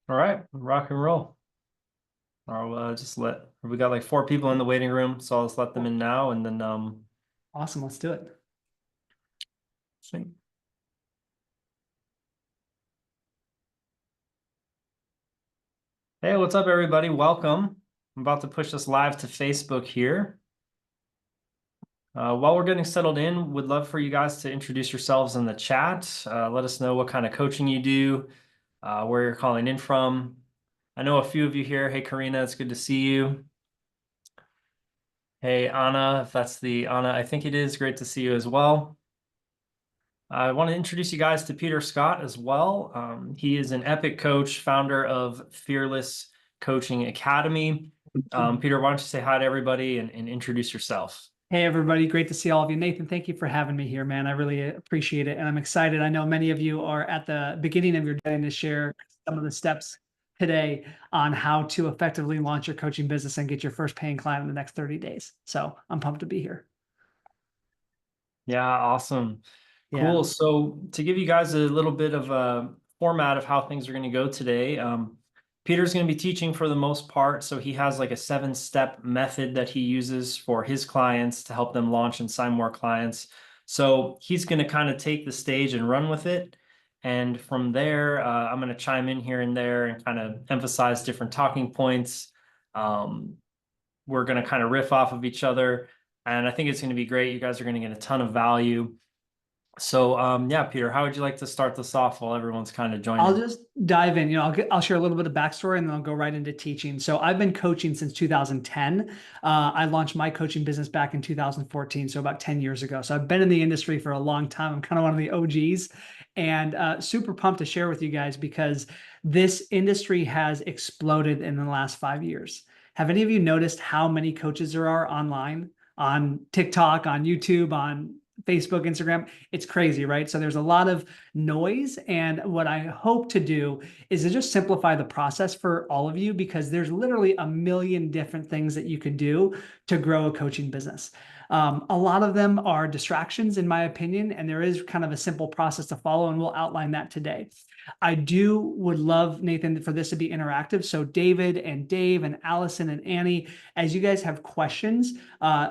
All right, rock and roll. I'll we got like four people in the waiting room, so I'll just let them in now and then Awesome. Let's do it. sweet. Hey, what's up, everybody? Welcome. I'm about to push this live to Facebook here. While we're getting settled in, would love for you guys to introduce yourselves in the chat. Let us know what kind of coaching you do, where you're calling in from. I know a few of you here. Hey, Karina, it's good to see you. Hey, Anna, if that's the Anna, I think it is. Great to see you as well. I want to introduce you guys to Peter Scott as well. He is an epic coach, founder of Fearless Coaching Academy. Peter, why don't you say hi to everybody and introduce yourself? Hey, everybody. Great to see all of you. Nathan, thank you for having me here, man. I really appreciate it. And I'm excited. I know many of you are at the beginning of your day to share some of the steps today on how to effectively launch your coaching business and get your first paying client in the next 30 days. So I'm pumped to be here. Yeah, awesome. Yeah. Cool. So to give you guys a little bit of a format of how things are going to go today, Peter's going to be teaching for the most part. So he has like a 7-step method that he uses for his clients to help them launch and sign more clients. So he's going to kind of take the stage and run with it. And from there, I'm going to chime in here and there and kind of emphasize different talking points. Um, we're going to kind of riff off of each other. And I think it's going to be great. You guys are going to get a ton of value. So, yeah, Peter, how would you like to start this off while everyone's kind of I'll joining? just dive in. I'll share a little bit of backstory and then I'll go right into teaching. So I've been coaching since 2010. I launched my coaching business back in 2014, so about 10 years ago. So I've been in the industry for a long time. I'm kind of one of the OGs and super pumped to share with you guys because this industry has exploded in the last 5 years. Have any of you noticed how many coaches there are online, on TikTok, on YouTube, on Facebook, Instagram? It's crazy, right? So there's a lot of noise. And what I hope to do is to just simplify the process for all of you because there's literally a million different things that you could do to grow a coaching business. A lot of them are distractions, in my opinion, and there is kind of a simple process to follow, and we'll outline that today. I would love, Nathan, for this to be interactive. So David and Dave and Allison and Annie, as you guys have questions,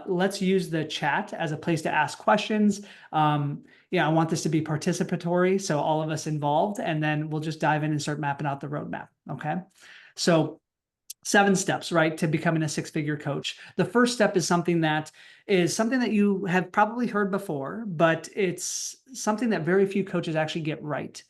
let's use the chat as a place to ask questions. Yeah, I want this to be participatory, so all of us involved, and then we'll just dive in and start mapping out the roadmap. Okay. So 7 steps, right, to becoming a six-figure coach. The first step is something that you have probably heard before, but it's something that very few coaches actually get right.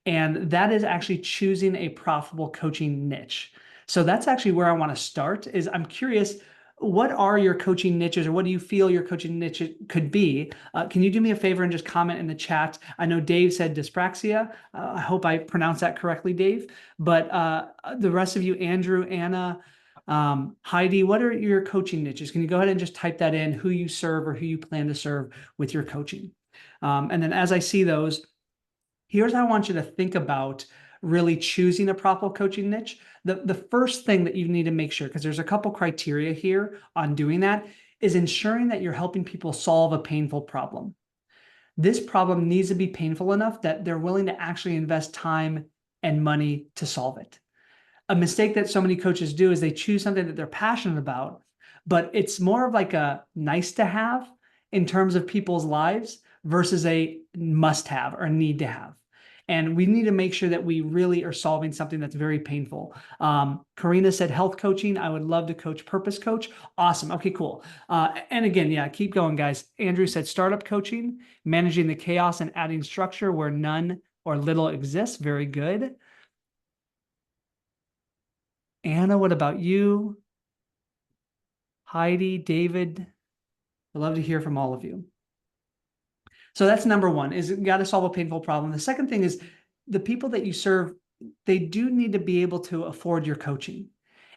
And that is actually choosing a profitable coaching niche. So that's actually where I want to start is I'm curious, what are your coaching niches or what do you feel your coaching niche could be? Can you do me a favor and just comment in the chat? I know Dave said dyspraxia. I hope I pronounced that correctly, Dave. But the rest of you, Andrew, Anna, Heidi, what are your coaching niches? Can you go ahead and just type that in, who you serve or who you plan to serve with your coaching? And then as I see those, here's how I want you to think about really choosing a profitable coaching niche. The first thing that you need to make sure, because there's a couple criteria here on doing that, is ensuring that you're helping people solve a painful problem. This problem needs to be painful enough that they're willing to actually invest time and money to solve it. A mistake that so many coaches do is they choose something that they're passionate about, but it's more of like a nice to have in terms of people's lives versus a must have or need to have. And we need to make sure that we really are solving something that's very painful. Karina said health coaching. I would love to coach purpose coach. Awesome. Okay, cool. And again, yeah, keep going, guys. Andrew said startup coaching, managing the chaos and adding structure where none or little exists. Very good. Anna, what about you? Heidi, David, I'd love to hear from all of you. So that's number one, is got to solve a painful problem. The second thing is the people that you serve, they do need to be able to afford your coaching.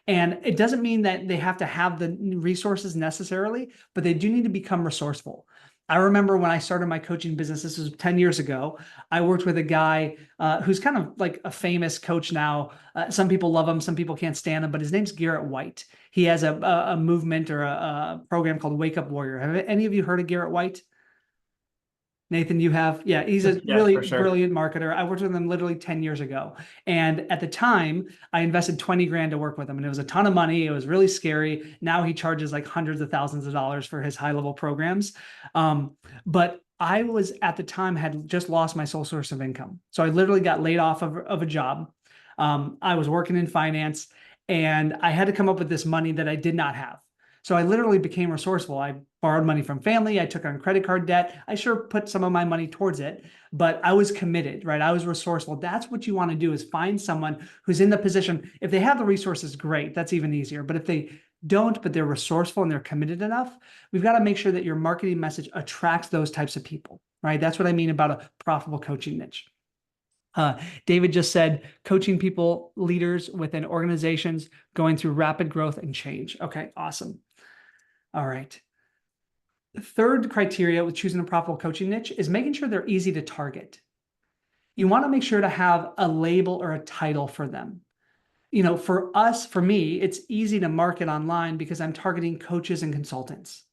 And it doesn't mean that they have to have the resources necessarily, but they do need to become resourceful. I remember when I started my coaching business, this was 10 years ago, I worked with a guy who's kind of like a famous coach now. Some people love him, some people can't stand him, but his name's Garrett White. He has a movement or a program called Wake Up Warrior. Have any of you heard of Garrett White? Nathan, you have, yeah, he's a Yeah, really for sure. brilliant marketer. I worked with him literally 10 years ago. And at the time, I invested 20 grand to work with him, and it was a ton of money. It was really scary. Now he charges like hundreds of thousands of dollars for his high level programs. But I was at the time had just lost my sole source of income. So I literally got laid off of a job. I was working in finance, and I had to come up with this money that I did not have. So I literally became resourceful. I borrowed money from family. I took on credit card debt. I sure put some of my money towards it, but I was committed, right? I was resourceful. That's what you want to do, is find someone who's in the position. If they have the resources, great. That's even easier. But if they don't, but they're resourceful and they're committed enough, we've got to make sure that your marketing message attracts those types of people, right? That's what I mean about a profitable coaching niche. David just said coaching people, leaders within organizations going through rapid growth and change. Okay, awesome. All right. The third criteria with choosing a profitable coaching niche is making sure they're easy to target. You want to make sure to have a label or a title for them. You know, for us, for me, it's easy to market online because I'm targeting coaches and consultants.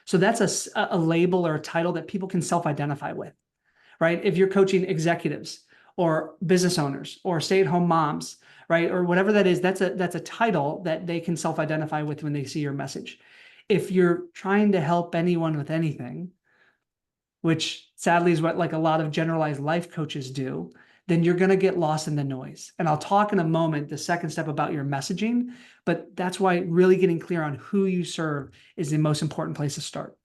So that's a label or a title that people can self-identify with, right? If you're coaching executives or business owners or stay-at-home moms, right? Or whatever that is, that's a title that they can self-identify with when they see your message. If you're trying to help anyone with anything, which sadly is what like a lot of generalized life coaches do, then you're going to get lost in the noise. And I'll talk in a moment, the second step, about your messaging, but that's why really getting clear on who you serve is the most important place to start.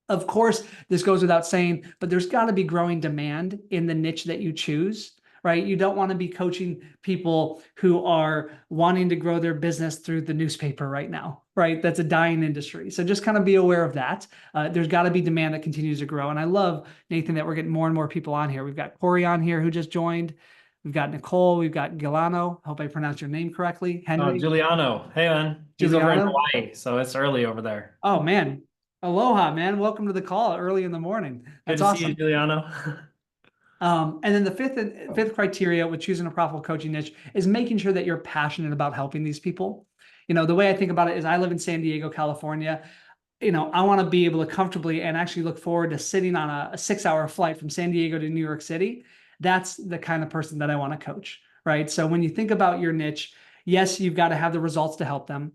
Of course, this goes without saying, but there's got to be growing demand in the niche that you choose, right? You don't want to be coaching people who are wanting to grow their business through the newspaper right now, right? That's a dying industry. So just kind of be aware of that. There's got to be demand that continues to grow. And I love, Nathan, that we're getting more and more people on here. We've got Corey on here who just joined. We've got Nicole. We've got Gilano. Hope I pronounced your name correctly. Henry. Giuliano. Hey, man. He's over in Giuliano. Hawaii, so it's early over there. Oh, man. Aloha, man. Welcome to the call early in the morning. Good That's to see you, awesome. Giuliano. And then the fifth criteria with choosing a profitable coaching niche is making sure that you're passionate about helping these people. You know, the way I think about it is I live in San Diego, California. You know, I want to be able to comfortably and actually look forward to sitting on a 6-hour flight from San Diego to New York City. That's the kind of person that I want to coach, right? So when you think about your niche, yes, you've got to have the results to help them.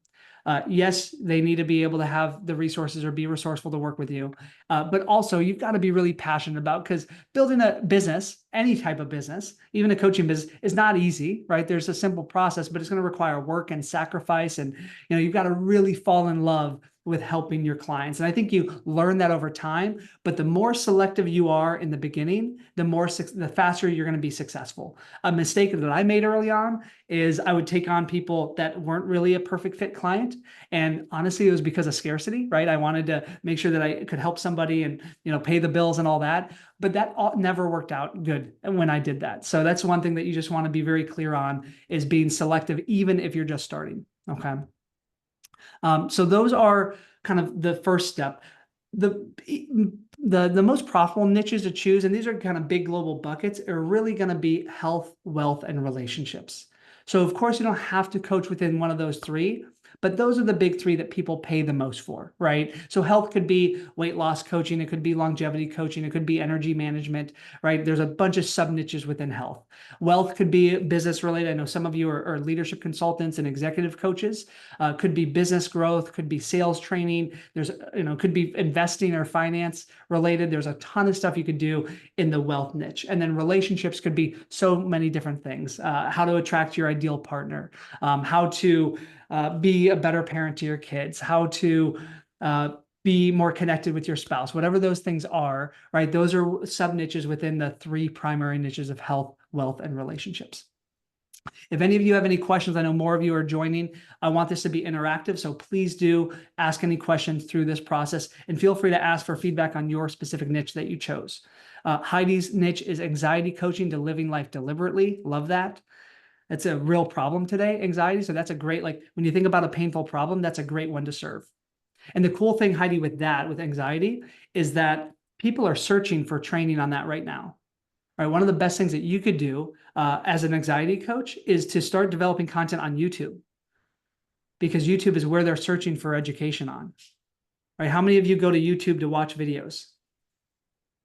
Yes, they need to be able to have the resources or be resourceful to work with you. But also you've got to be really passionate about, because building a business, any type of business, even a coaching business, is not easy, right? There's a simple process, but it's going to require work and sacrifice. And, you know, you've got to really fall in love with helping your clients. And I think you learn that over time, but the more selective you are in the beginning, the faster you're going to be successful. A mistake that I made early on is I would take on people that weren't really a perfect fit client. And honestly, it was because of scarcity, right? I wanted to make sure that I could help somebody and, you know, pay the bills and all that. But that never worked out good when I did that. So that's one thing that you just want to be very clear on, is being selective, even if you're just starting. Okay. So those are kind of the first step. The most profitable niches to choose, and these are kind of big global buckets, are really going to be health, wealth, and relationships. So of course you don't have to coach within one of those three, but those are the big three that people pay the most for, right? So health could be weight loss coaching, it could be longevity coaching, it could be energy management, right? There's a bunch of sub niches within health. Wealth could be business related. I know some of you are leadership consultants and executive coaches. Could be business growth, could be sales training. There's, you know, could be investing or finance related. There's a ton of stuff you could do in the wealth niche. And then relationships could be so many different things. How to attract your ideal partner, how to be a better parent to your kids, how to be more connected with your spouse, whatever those things are, right? Those are sub niches within the three primary niches of health, wealth, and relationships. If any of you have any questions, I know more of you are joining. I want this to be interactive, so please do ask any questions through this process, and feel free to ask for feedback on your specific niche that you chose. Heidi's niche is anxiety coaching to living life deliberately. Love that. That's a real problem today, anxiety. So that's a great, like when you think about a painful problem, that's a great one to serve. And the cool thing, Heidi, with anxiety, is that people are searching for training on that right now. Right, one of the best things that you could do as an anxiety coach is to start developing content on YouTube, because YouTube is where they're searching for education on. Right? How many of you go to YouTube to watch videos?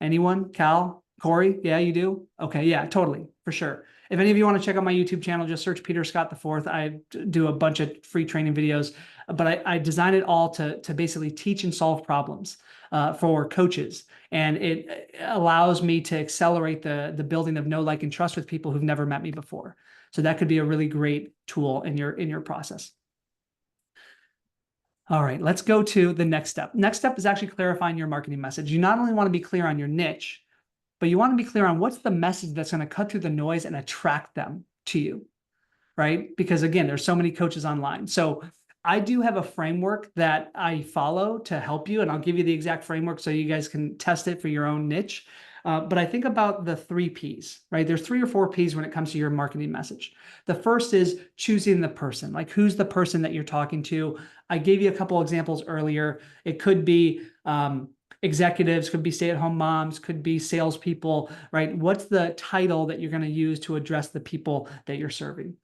Anyone? Cal? Corey? Yeah, you do? Okay, yeah, totally, for sure. If any of you want to check out my YouTube channel, just search Peter Scott the Fourth. I do a bunch of free training videos, but I designed it all to basically teach and solve problems for coaches. And it allows me to accelerate the building of know, like, and trust with people who've never met me before. So that could be a really great tool in your process. All right, let's go to the next step. Next step is actually clarifying your marketing message. You not only want to be clear on your niche, but you want to be clear on what's the message that's going to cut through the noise and attract them to you, right? Because again, there's so many coaches online. So I do have a framework that I follow to help you, and I'll give you the exact framework so you guys can test it for your own niche. But I think about the 3 Ps, right? There's 3 or 4 Ps when it comes to your marketing message. The first is choosing the person, like who's the person that you're talking to. I gave you a couple examples earlier. It could be executives, could be stay-at-home moms, could be salespeople, right? What's the title that you're going to use to address the people that you're serving?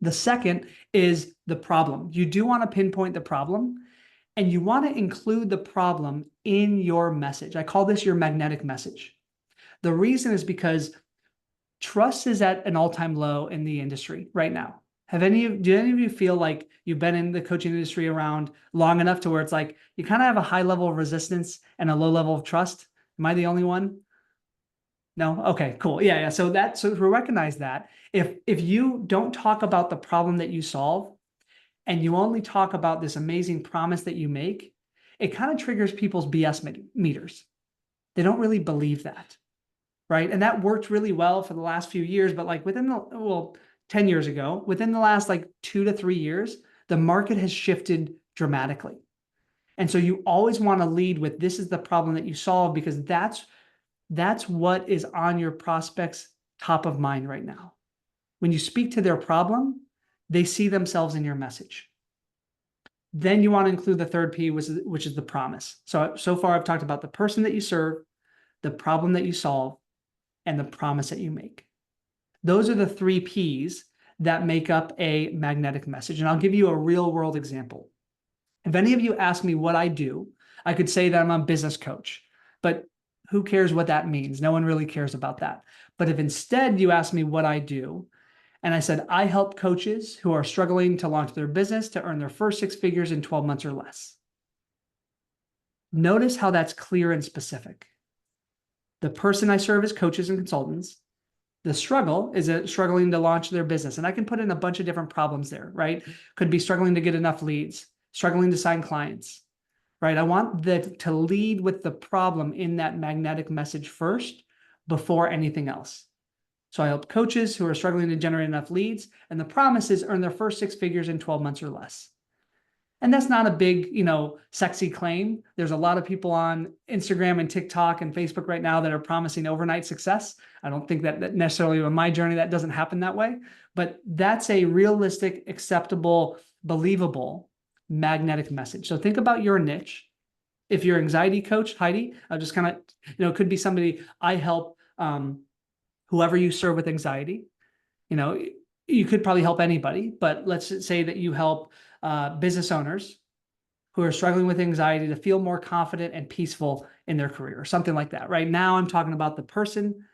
The second is the problem. You do want to pinpoint the problem, and you want to include the problem in your message. I call this your magnetic message. The reason is because trust is at an all-time low in the industry right now. Do any of you feel like you've been in the coaching industry around long enough to where it's like you kind of have a high level of resistance and a low level of trust? Am I the only one? No? Okay, cool. Yeah. So to recognize that if you don't talk about the problem that you solve and you only talk about this amazing promise that you make, it kind of triggers people's BS meters. They don't really believe that, right? And that worked really well for the last few years, but like 10 years ago, within the last like 2 to 3 years, the market has shifted dramatically. And so you always want to lead with this is the problem that you solve, because that's what is on your prospects' top of mind right now. When you speak to their problem, they see themselves in your message. Then you want to include the third P, which is the promise. So far I've talked about the person that you serve, the problem that you solve, and the promise that you make. Those are the 3 Ps that make up a magnetic message. And I'll give you a real world example. If any of you ask me what I do, I could say that I'm a business coach, but who cares what that means? No one really cares about that. But if instead you ask me what I do, and I said, I help coaches who are struggling to launch their business to earn their first 6 figures in 12 months or less. Notice how that's clear and specific. The person I serve is coaches and consultants. The struggle is struggling to launch their business. And I can put in a bunch of different problems there, right? Could be struggling to get enough leads, struggling to sign clients, right? I want to lead with the problem in that magnetic message first before anything else. So I help coaches who are struggling to generate enough leads, and the promise is earn their first 6 figures in 12 months or less. And that's not a big, sexy claim. There's a lot of people on Instagram and TikTok and Facebook right now that are promising overnight success. I don't think that necessarily on my journey, that doesn't happen that way, but that's a realistic, acceptable, believable magnetic message. So think about your niche. If you're anxiety coach, Heidi, I'll just kind of, it could be somebody I help, whoever you serve with anxiety. You could probably help anybody, but let's say that you help business owners who are struggling with anxiety to feel more confident and peaceful in their career, or something like that. Right now, I'm talking about the person,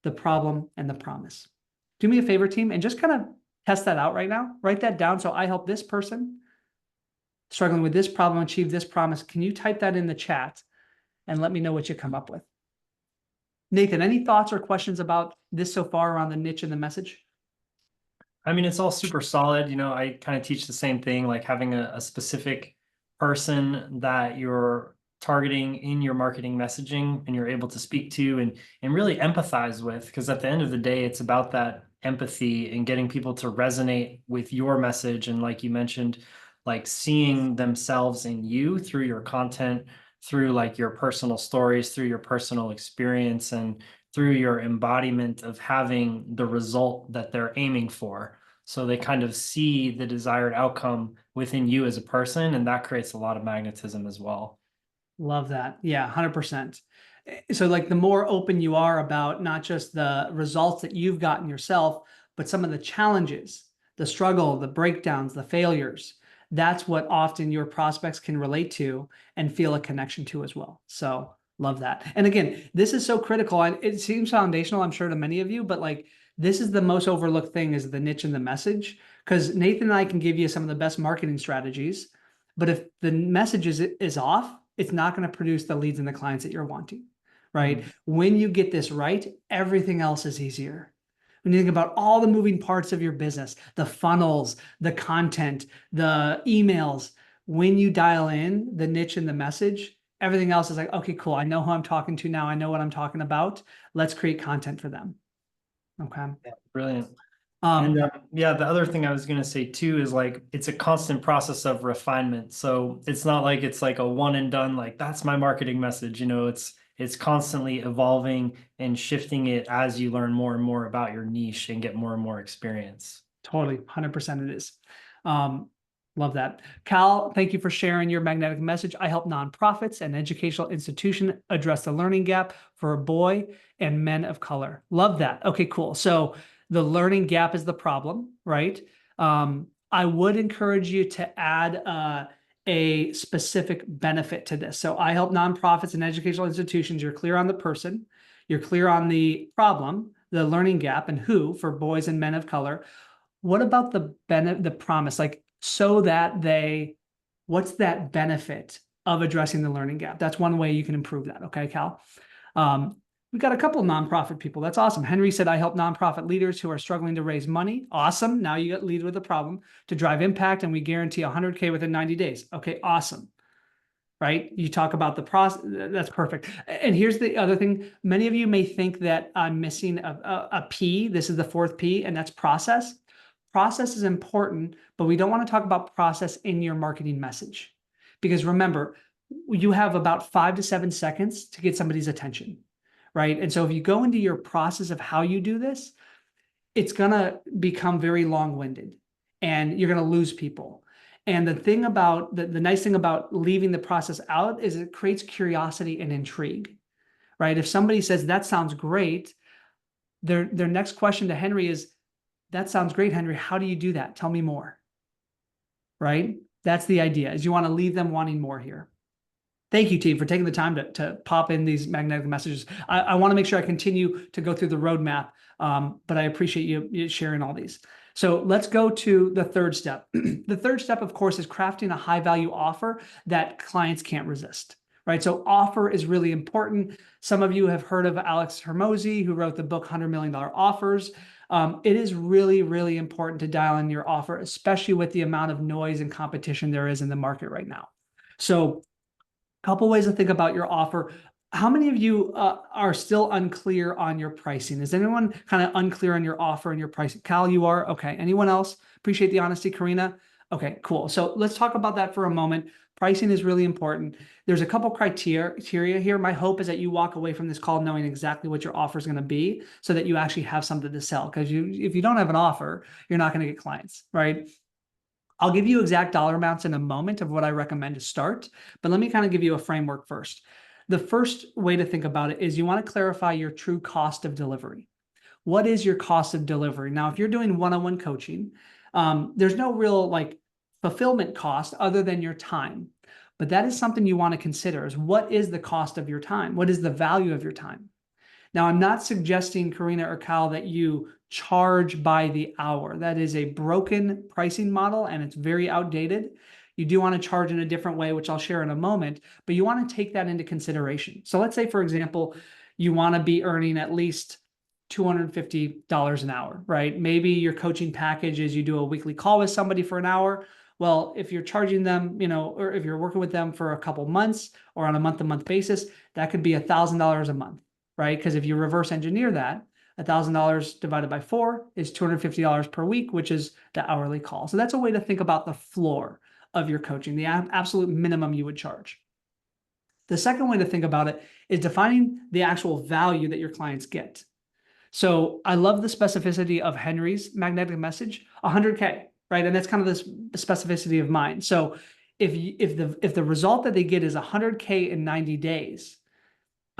the problem, and the promise. Do me a favor, team, and just kind of test that out right now. Write that down. So I help this person struggling with this problem achieve this promise. Can you type that in the chat and let me know what you come up with? Nathan, any thoughts or questions about this so far around the niche and the message? I mean, it's all super solid. I kind of teach the same thing, like having a specific person that you're targeting in your marketing messaging and you're able to speak to and really empathize with, because at the end of the day, it's about that empathy and getting people to resonate with your message. And like you mentioned, like seeing themselves in you through your content, through like your personal stories, through your personal experience, and through your embodiment of having the result that they're aiming for. So they kind of see the desired outcome within you as a person, and that creates a lot of magnetism as well. Love that. Yeah, 100%. So like the more open you are about not just the results that you've gotten yourself, but some of the challenges, the struggle, the breakdowns, the failures, that's what often your prospects can relate to and feel a connection to as well. So Love that. And again, this is so critical. And it seems foundational, I'm sure, to many of you, but like this is the most overlooked thing is the niche and the message. Because Nathan and I can give you some of the best marketing strategies, but if the message is off, it's not going to produce the leads and the clients that you're wanting, right? Mhm. When you get this right, everything else is easier. When you think about all the moving parts of your business, the funnels, the content, the emails, when you dial in the niche and the message, everything else is like, okay, cool. I know who I'm talking to now. I know what I'm talking about. Let's create content for them. Okay. Yeah, brilliant. And Um, yeah, the other thing I was going to say too is like it's a constant process of refinement. So it's not like it's like a one and done, like that's my marketing message. It's constantly evolving and shifting it as you learn more and more about your niche and get more and more experience. Totally, 100% it is. Um, love that. Cal, thank you for sharing your magnetic message. I help nonprofits and educational institutions address the learning gap for boy and men of color. Love that. Okay, cool. So the learning gap is the problem, right? I would encourage you to add a specific benefit to this. So I help nonprofits and educational institutions. You're clear on the person, you're clear on the problem, the learning gap, and who for boys and men of color. What about the promise? Like, so that what's that benefit of addressing the learning gap? That's one way you can improve that. Okay, Cal. Um, we've got a couple of nonprofit people. That's awesome. Henry said, I help nonprofit leaders who are struggling to raise money. Awesome. Now you got lead with a problem to drive impact, and we guarantee 100K within 90 days. Okay, awesome. Right? You talk about the process. That's perfect. And here's the other thing. Many of you may think that I'm missing a P. This is the fourth P, and that's process. Process is important, but we don't want to talk about process in your marketing message. Because remember, you have about 5 to 7 seconds to get somebody's attention, right? And so if you go into your process of how you do this, it's going to become very long-winded and you're going to lose people. And the thing about the nice thing about leaving the process out is it creates curiosity and intrigue, right? If somebody says, that sounds great, their next question to Henry is, that sounds great, Henry. How do you do that? Tell me more, right? That's the idea, is you want to leave them wanting more here. Thank you, team, for taking the time to pop in these magnetic messages. I want to make sure I continue to go through the roadmap, but I appreciate you sharing all these. So let's go to the third step. The third step, of course, is crafting a high-value offer that clients can't resist, right? So offer is really important. Some of you have heard of Alex Hermosi, who wrote the book $100 Million Offers. It is really, really important to dial in your offer, especially with the amount of noise and competition there is in the market right now. So couple ways to think about your offer. How many of you are still unclear on your pricing? Is anyone kind of unclear on your offer and your pricing? Cal, you are? Okay. Anyone else? Appreciate the honesty, Karina. Okay, cool. So let's talk about that for a moment. Pricing is really important. There's a couple criteria here. My hope is that you walk away from this call knowing exactly what your offer is going to be so that you actually have something to sell. Because if you don't have an offer, you're not going to get clients, right? I'll give you exact dollar amounts in a moment of what I recommend to start, but let me kind of give you a framework first. The first way to think about it is you want to clarify your true cost of delivery. What is your cost of delivery? Now, if you're doing one-on-one coaching, there's no real like fulfillment cost other than your time. But that is something you want to consider is what is the cost of your time? What is the value of your time? Now, I'm not suggesting, Karina or Cal, that you charge by the hour. That is a broken pricing model and it's very outdated. You do want to charge in a different way, which I'll share in a moment, but you want to take that into consideration. So let's say, for example, you want to be earning at least $250 an hour, right? Maybe your coaching package is you do a weekly call with somebody for an hour. Well, if you're charging them, or if you're working with them for a couple months or on a month-to-month basis, that could be $1,000 a month, right? Because if you reverse engineer that, $1,000 divided by 4 is $250 per week, which is the hourly call. So that's a way to think about the floor of your coaching, the absolute minimum you would charge. The second way to think about it is defining the actual value that your clients get. So I love the specificity of Henry's magnetic message, 100K, right? And that's kind of this specificity of mine. So if the result that they get is 100K in 90 days,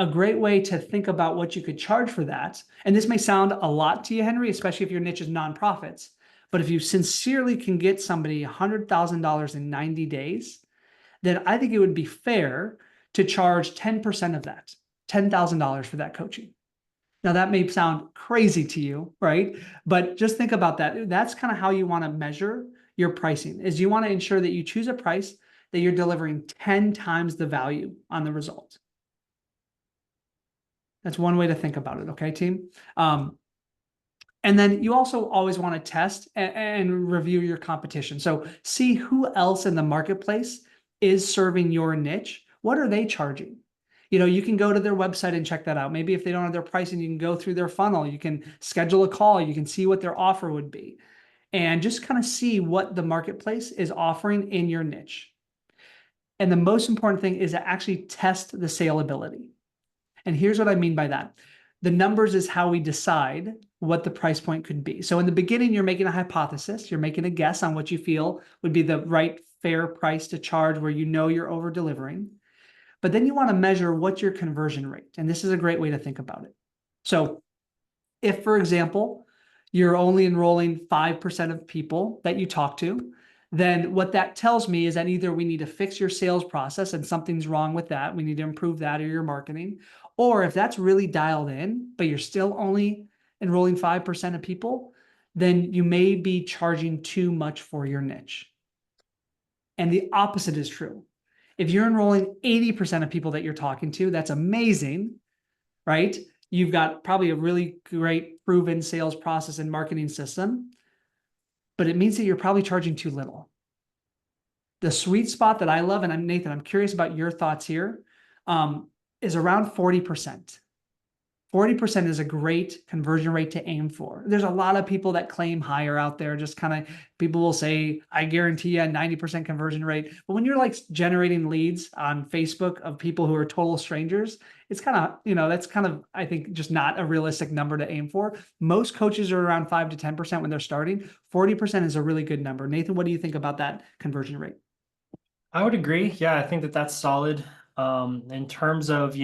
a great way to think about what you could charge for that, and this may sound a lot to you, Henry, especially if your niche is nonprofits, but if you sincerely can get somebody $100,000 in 90 days, then I think it would be fair to charge 10% of that, $10,000 for that coaching. Now that may sound crazy to you, right? But just think about that. That's kind of how you want to measure your pricing, is you want to ensure that you choose a price that you're delivering 10 times the value on the result. That's one way to think about it, okay, team? And then you also always want to test and review your competition. So see who else in the marketplace is serving your niche. What are they charging? You can go to their website and check that out. Maybe if they don't have their pricing, you can go through their funnel. You can schedule a call. You can see what their offer would be and just kind of see what the marketplace is offering in your niche. And the most important thing is to actually test the saleability. And here's what I mean by that. The numbers is how we decide what the price point could be. So in the beginning, you're making a hypothesis. You're making a guess on what you feel would be the right fair price to charge where you're over delivering. But then you want to measure what's your conversion rate. And this is a great way to think about it. So if, for example, you're only enrolling 5% of people that you talk to, then what that tells me is that either we need to fix your sales process and something's wrong with that. We need to improve that or your marketing. Or if that's really dialed in, but you're still only enrolling 5% of people, then you may be charging too much for your niche. And the opposite is true. If you're enrolling 80% of people that you're talking to, that's amazing, right? You've got probably a really great proven sales process and marketing system, but it means that you're probably charging too little. The sweet spot that I love, and Nathan, I'm curious about your thoughts here, is around 40%. 40% is a great conversion rate to aim for. There's a lot of people that claim higher out there. Just kind of people will say, I guarantee you a 90% conversion rate. But when you're like generating leads on Facebook of people who are total strangers, it's kind of, that's kind of, I think, just not a realistic number to aim for. Most coaches are around 5 to 10% when they're starting. 40% is a really good number. Nathan, what do you think about that conversion rate? I would agree. Yeah, I think that that's solid. In terms of,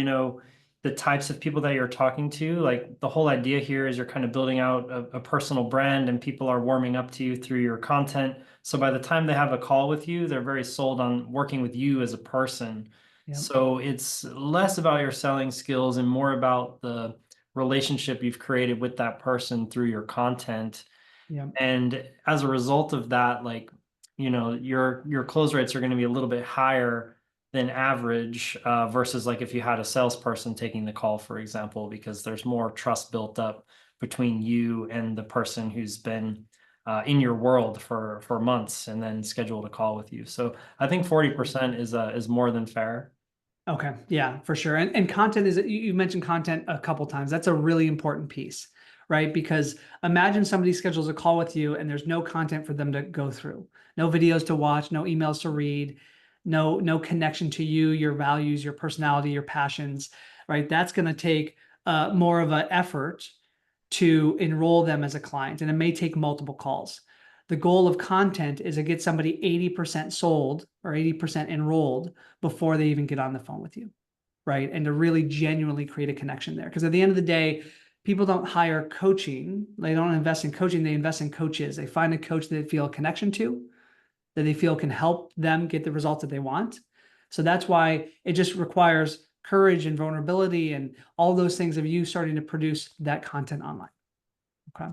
the types of people that you're talking to, like the whole idea here is you're kind of building out a personal brand and people are warming up to you through your content. So by the time they have a call with you, they're very sold on working with you as a person. Yeah. So it's less about your selling skills and more about the relationship you've created with that person through your content. Yeah. And as a result of that, like, your close rates are going to be a little bit higher than average versus like if you had a salesperson taking the call, for example, because there's more trust built up between you and the person who's been in your world for months and then scheduled a call with you. So I think 40% is more than fair. Okay. Yeah, for sure. And content is, you mentioned content a couple times. That's a really important piece, right? Because imagine somebody schedules a call with you and there's no content for them to go through, no videos to watch, no emails to read, no connection to you, your values, your personality, your passions, right? That's going to take more of an effort to enroll them as a client, and it may take multiple calls. The goal of content is to get somebody 80% sold or 80% enrolled before they even get on the phone with you, right? And to really genuinely create a connection there. Because at the end of the day, people don't hire coaching. They don't invest in coaching. They invest in coaches. They find a coach that they feel a connection to, that they feel can help them get the results that they want. So that's why it just requires courage and vulnerability and all those things of you starting to produce that content online. Okay.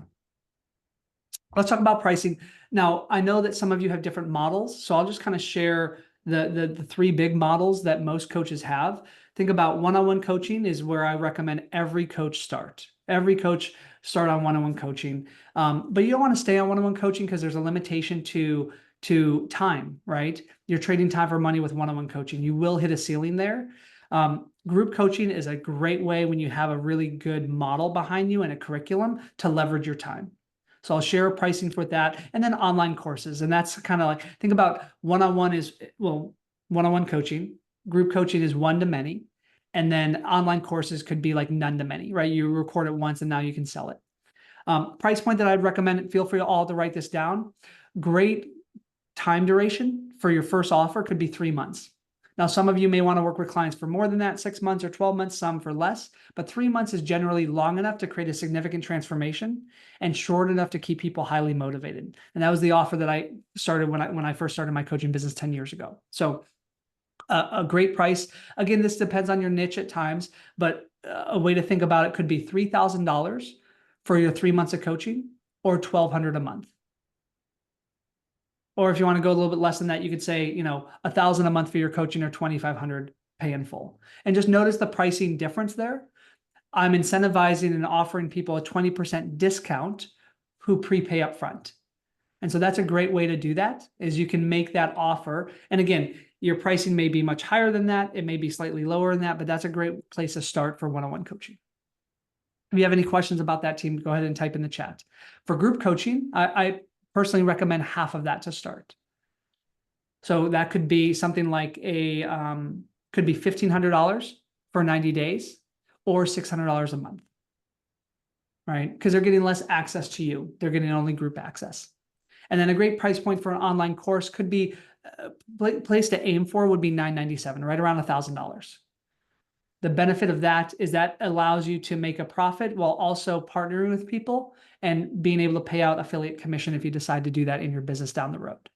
Let's talk about pricing. Now, I know that some of you have different models, so I'll just kind of share the three big models that most coaches have. Think about one-on-one coaching is where I recommend every coach start. Every coach start on one-on-one coaching. But you don't want to stay on one-on-one coaching because there's a limitation to time, right? You're trading time for money with one-on-one coaching. You will hit a ceiling there. Group coaching is a great way when you have a really good model behind you and a curriculum to leverage your time. So I'll share pricing with that, and then online courses. And that's kind of like, think about one-on-one coaching, group coaching is one to many. And then online courses could be like none to many, right? You record it once and now you can sell it. Price point that I'd recommend, feel free all to write this down. Great time duration for your first offer could be 3 months. Now, some of you may want to work with clients for more than that, 6 months or 12 months, some for less, but 3 months is generally long enough to create a significant transformation and short enough to keep people highly motivated. And that was the offer that I started when I first started my coaching business 10 years ago. So a great price. Again, this depends on your niche at times, but a way to think about it could be $3,000 for your 3 months of coaching, or $1,200 a month. Or if you want to go a little bit less than that, you could say, $1,000 a month for your coaching, or $2,500 pay in full. And just notice the pricing difference there. I'm incentivizing and offering people a 20% discount who prepay upfront. And so that's a great way to do that, is you can make that offer. And again, your pricing may be much higher than that. It may be slightly lower than that, but that's a great place to start for one-on-one coaching. If you have any questions about that, team, go ahead and type in the chat. For group coaching, I personally recommend half of that to start. So that could be something like could be $1,500 for 90 days, or $600 a month, right? Because they're getting less access to you. They're getting only group access. And then a great price point for an online course could be, place to aim for would be $997, right around $1,000. The benefit of that is that allows you to make a profit while also partnering with people and being able to pay out affiliate commission if you decide to do that in your business down the road.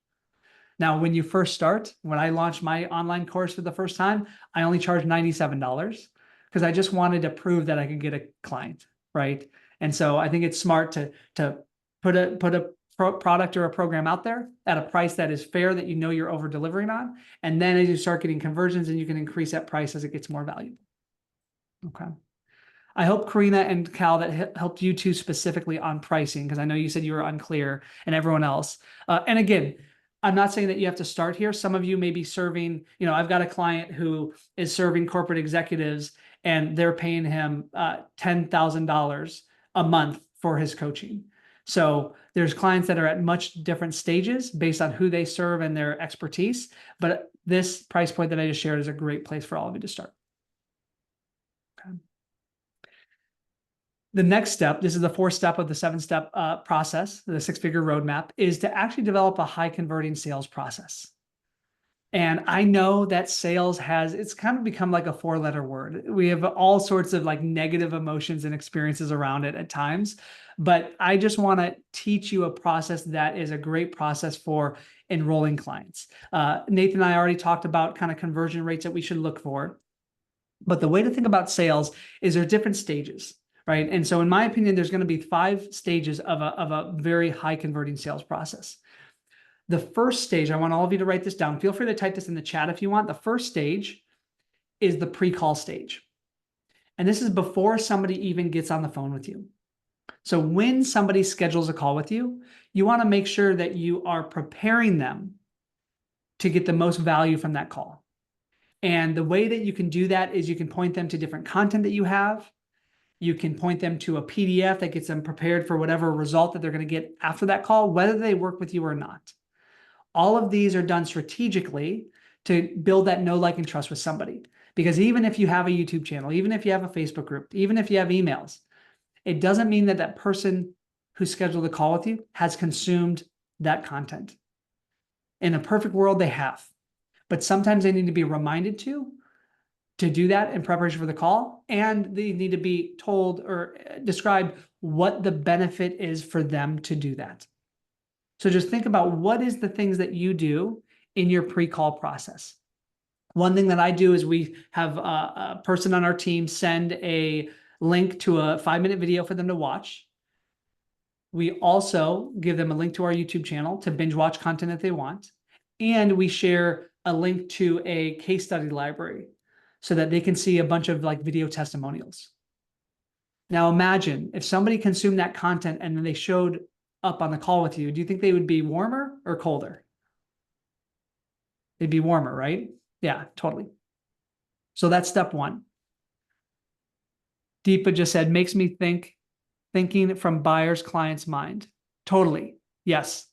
Now, when you first start, when I launched my online course for the first time, I only charged $97 because I just wanted to prove that I could get a client, right? And so I think it's smart to put a product or a program out there at a price that is fair, that you're over delivering on. And then as you start getting conversions, and you can increase that price as it gets more valuable. Okay. I hope Karina and Cal that helped you too specifically on pricing, because I know you said you were unclear, and everyone else. And again, I'm not saying that you have to start here. Some of you may be serving, I've got a client who is serving corporate executives, and they're paying him $10,000 a month for his coaching. So there's clients that are at much different stages based on who they serve and their expertise. But this price point that I just shared is a great place for all of you to start. Okay. The next step, this is the 4th-step of the 7-step process, the 6-figure roadmap, is to actually develop a high converting sales process. And I know that sales it's kind of become like a 4-letter word. We have all sorts of like negative emotions and experiences around it at times, but I just want to teach you a process that is a great process for enrolling clients. Nathan and I already talked about kind of conversion rates that we should look for, but the way to think about sales is there are different stages, right? And so in my opinion, there's going to be 5 stages of a very high converting sales process. The first stage, I want all of you to write this down. Feel free to type this in the chat if you want. The first stage is the pre-call stage. And this is before somebody even gets on the phone with you. So when somebody schedules a call with you, you want to make sure that you are preparing them to get the most value from that call. And the way that you can do that is you can point them to different content that you have. You can point them to a PDF that gets them prepared for whatever result that they're going to get after that call, whether they work with you or not. All of these are done strategically to build that know, like, and trust with somebody. Because even if you have a YouTube channel, even if you have a Facebook group, even if you have emails, it doesn't mean that that person who scheduled a call with you has consumed that content. In a perfect world, they have. But sometimes they need to be reminded to do that in preparation for the call. And they need to be told or described what the benefit is for them to do that. So just think about what is the things that you do in your pre-call process. One thing that I do is we have a person on our team send a link to a 5-minute video for them to watch. We also give them a link to our YouTube channel to binge watch content that they want. And we share a link to a case study library so that they can see a bunch of like video testimonials. Now imagine if somebody consumed that content and then they showed up on the call with you, do you think they would be warmer or colder? They'd be warmer, right? Yeah, totally. So that's step 1. Deepa just said, makes me thinking from buyer's client's mind. Totally. Yes,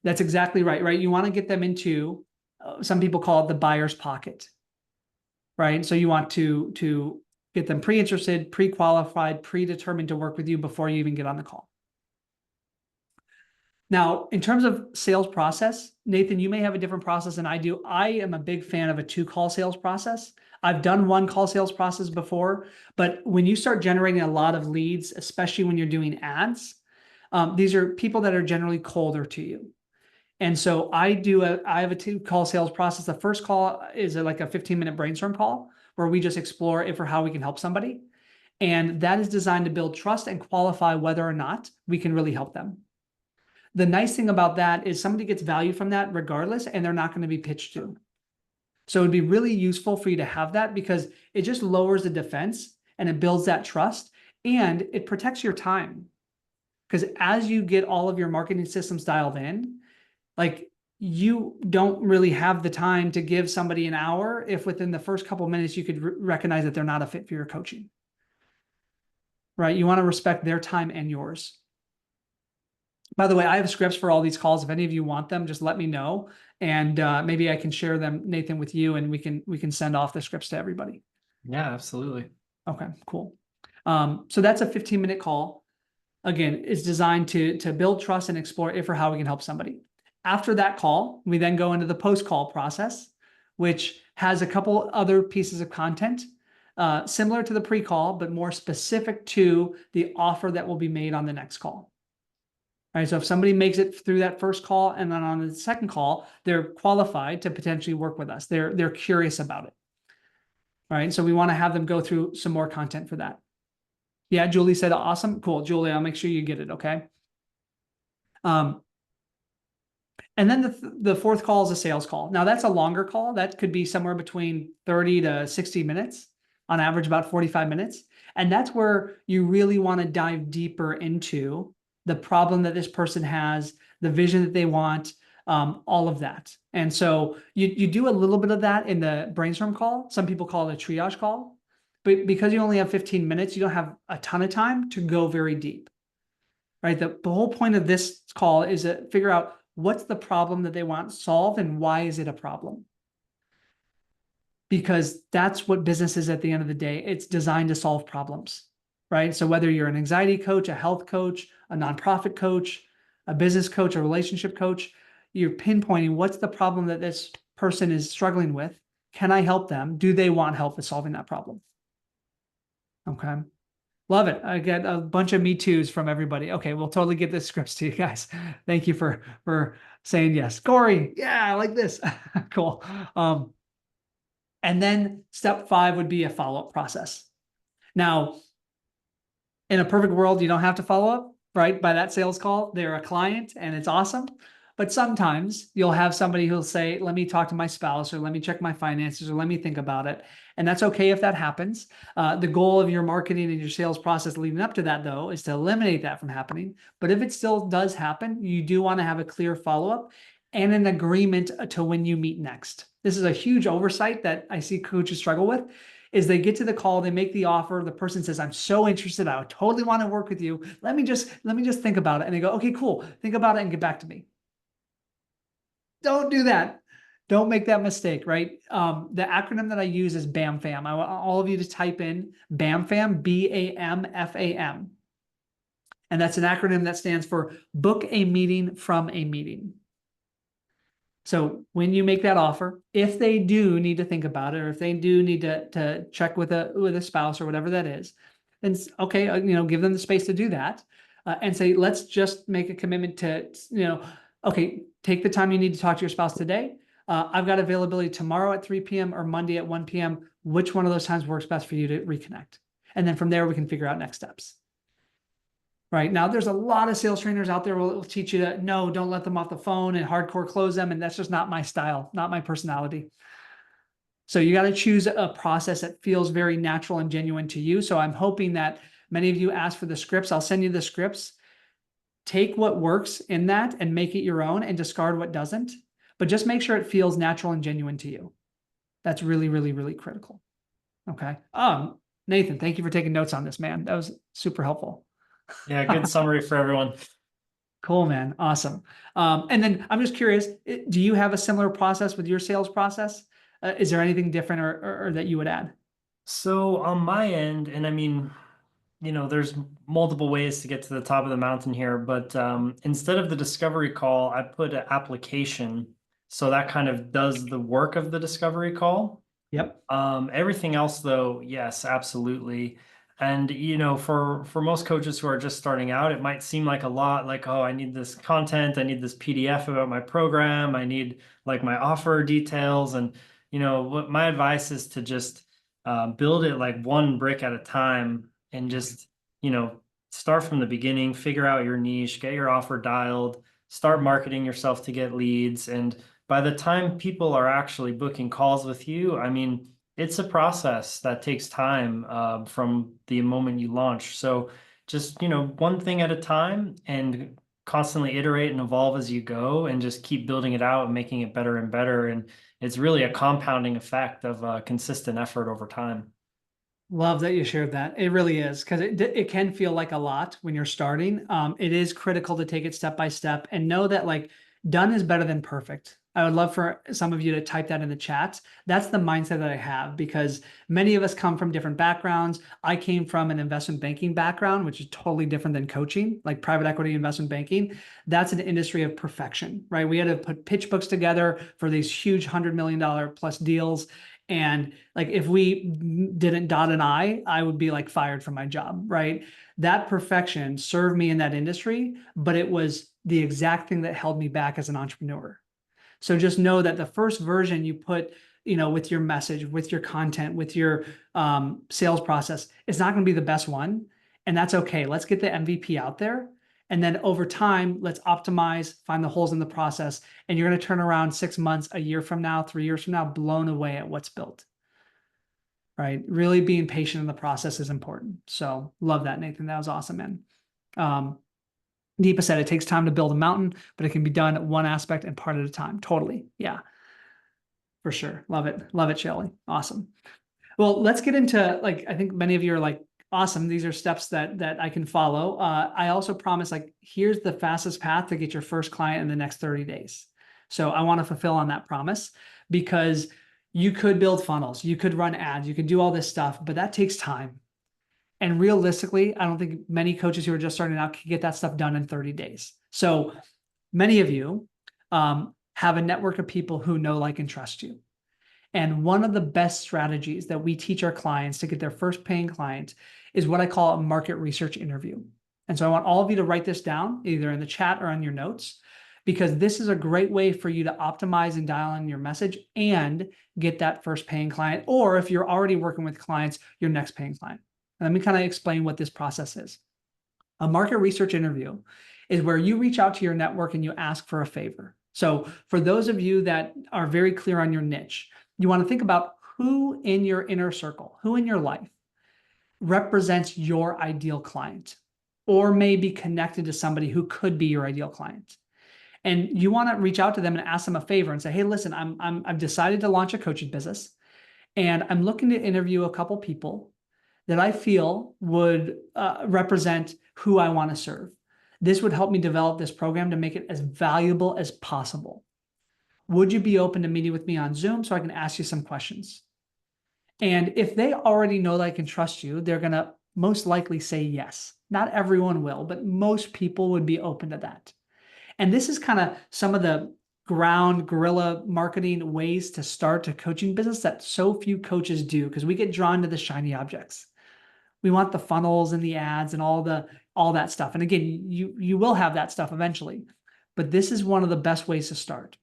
that's exactly right, right? You want to get them into, some people call it the buyer's pocket, right? So you want to get them pre-interested, pre-qualified, predetermined to work with you before you even get on the call. Now, in terms of sales process, Nathan, you may have a different process than I do. I am a big fan of a 2-call sales process. I've done 1-call sales process before, but when you start generating a lot of leads, especially when you're doing ads, these are people that are generally colder to you. And so I have a 2 call sales process. The first call is like a 15-minute brainstorm call where we just explore if or how we can help somebody. And that is designed to build trust and qualify whether or not we can really help them. The nice thing about that is somebody gets value from that regardless, and they're not going to be pitched to. So it'd be really useful for you to have that because it just lowers the defense and it builds that trust and it protects your time. Because as you get all of your marketing systems dialed in, like you don't really have the time to give somebody an hour if within the first couple of minutes you could recognize that they're not a fit for your coaching. Right? You want to respect their time and yours. By the way, I have scripts for all these calls. If any of you want them, just let me know, and maybe I can share them, Nathan, with you, and we can send off the scripts to everybody. Yeah, absolutely. Okay, cool. So that's a 15-minute call. Again, it's designed to build trust and explore if or how we can help somebody. After that call, we then go into the post-call process, which has a couple other pieces of content similar to the pre-call, but more specific to the offer that will be made on the next call. All right, so if somebody makes it through that first call and then on the second call, they're qualified to potentially work with us. They're curious about it. All right, so we want to have them go through some more content for that. Yeah, Julie said, awesome. Cool. Julie, I'll make sure you get it. Okay. And then the fourth call is a sales call. Now that's a longer call. That could be somewhere between 30 to 60 minutes, on average about 45 minutes. And that's where you really want to dive deeper into the problem that this person has, the vision that they want, all of that. And so you do a little bit of that in the brainstorm call. Some people call it a triage call, but because you only have 15 minutes, you don't have a ton of time to go very deep, right? The whole point of this call is to figure out what's the problem that they want solved and why is it a problem? Because that's what business is at the end of the day. It's designed to solve problems, right? So whether you're an anxiety coach, a health coach, a nonprofit coach, a business coach, a relationship coach, you're pinpointing what's the problem that this person is struggling with. Can I help them? Do they want help with solving that problem? Okay. Love it. I get a bunch of me toos from everybody. Okay, we'll totally get this scripts to you guys. Thank you for saying yes. Corey, yeah, I like this. Cool. And then step 5 would be a follow-up process. Now, in a perfect world, you don't have to follow up, right? By that sales call, they're a client and it's awesome. But sometimes you'll have somebody who'll say, let me talk to my spouse, or let me check my finances, or let me think about it. And that's okay if that happens. The goal of your marketing and your sales process leading up to that, though, is to eliminate that from happening. But if it still does happen, you do want to have a clear follow-up and an agreement to when you meet next. This is a huge oversight that I see coaches struggle with. Is they get to the call, they make the offer, the person says, I'm so interested, I totally want to work with you. Let me just think about it. And they go, okay, cool. Think about it and get back to me. Don't do that. Don't make that mistake, right? The acronym that I use is BAMFAM. I want all of you to type in BAMFAM, BAMFAM. And that's an acronym that stands for book a meeting from a meeting. So when you make that offer, if they do need to think about it, or if they do need to check with a spouse or whatever that is, then okay, give them the space to do that, and say, let's just make a commitment to, okay, take the time you need to talk to your spouse today. I've got availability tomorrow at 3 p.m. or Monday at 1 p.m. Which one of those times works best for you to reconnect? And then from there, we can figure out next steps. Right now, there's a lot of sales trainers out there who will teach you that, no, don't let them off the phone and hardcore close them. And that's just not my style, not my personality. So you got to choose a process that feels very natural and genuine to you. So I'm hoping that many of you ask for the scripts. I'll send you the scripts. Take what works in that and make it your own and discard what doesn't. But just make sure it feels natural and genuine to you. That's really, really, really critical. Okay. Nathan, thank you for taking notes on this, man. That was super helpful. Yeah, good summary for everyone. Cool, man. Awesome. And then I'm just curious, do you have a similar process with your sales process? Is there anything different or that you would add? So on my end, and I mean, there's multiple ways to get to the top of the mountain here, but instead of the discovery call, I put an application. So that kind of does the work of the discovery call. Yep. Everything else, though, yes, absolutely. And for most coaches who are just starting out, it might seem like a lot, like, oh, I need this content, I need this PDF about my program, I need like my offer details. And what my advice is to just build it like one brick at a time, and just you know start from the beginning, figure out your niche, get your offer dialed, start marketing yourself to get leads. And by the time people are actually booking calls with you, I mean, it's a process that takes time from the moment you launch. So just, one thing at a time, and constantly iterate and evolve as you go, and just keep building it out and making it better and better. And it's really a compounding effect of consistent effort over time. Love that you shared that. It really is, because it can feel like a lot when you're starting. It is critical to take it step by step and know that like done is better than perfect. I would love for some of you to type that in the chat. That's the mindset that I have, because many of us come from different backgrounds. I came from an investment banking background, which is totally different than coaching, like private equity investment banking. That's an industry of perfection, right? We had to put pitch books together for these huge $100 million plus deals. And like if we didn't dot an I would be like fired from my job, right? That perfection served me in that industry, but it was the exact thing that held me back as an entrepreneur. So just know that the first version you put, with your message, with your content, with your sales process, it's not going to be the best one. And that's okay. Let's get the MVP out there. And then over time, let's optimize, find the holes in the process. And you're going to turn around 6 months, a year from now, 3 years from now, blown away at what's built, right? Really being patient in the process is important. So love that, Nathan. That was awesome, man. Um, Deepa said it takes time to build a mountain, but it can be done one aspect and part at a time. Totally. Yeah, for sure. Love it. Love it, Shelly. Awesome. Well, let's get into like, I think many of you are like, awesome. These are steps that I can follow. I also promise like, here's the fastest path to get your first client in the next 30 days. So I want to fulfill on that promise, because you could build funnels, you could run ads, you could do all this stuff, but that takes time. And realistically, I don't think many coaches who are just starting out can get that stuff done in 30 days. So many of you have a network of people who know, like, and trust you. And one of the best strategies that we teach our clients to get their first paying client is what I call a market research interview. And so I want all of you to write this down either in the chat or on your notes, because this is a great way for you to optimize and dial in your message and get that first paying client. Or if you're already working with clients, your next paying client. And let me kind of explain what this process is. A market research interview is where you reach out to your network and you ask for a favor. So for those of you that are very clear on your niche, you want to think about who in your inner circle, who in your life represents your ideal client, or may be connected to somebody who could be your ideal client. And you want to reach out to them and ask them a favor and say, hey, listen, I've decided to launch a coaching business, and I'm looking to interview a couple people that I feel would represent who I want to serve. This would help me develop this program to make it as valuable as possible. Would you be open to meeting with me on Zoom so I can ask you some questions? And if they already know that I can trust you, they're going to most likely say yes. Not everyone will, but most people would be open to that. And this is kind of some of the ground guerrilla marketing ways to start a coaching business that so few coaches do, because we get drawn to the shiny objects. We want the funnels and the ads and all that stuff. And again, you will have that stuff eventually, but this is one of the best ways to start.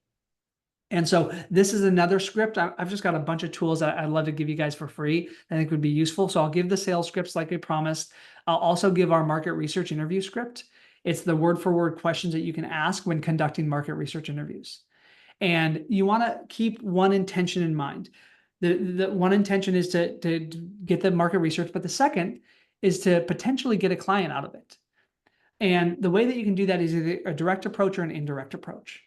And so this is another script. I've just got a bunch of tools that I'd love to give you guys for free. I think would be useful. So I'll give the sales scripts like I promised. I'll also give our market research interview script. It's the word for word questions that you can ask when conducting market research interviews. And you want to keep one intention in mind. The one intention is to get the market research, but the second is to potentially get a client out of it. And the way that you can do that is either a direct approach or an indirect approach.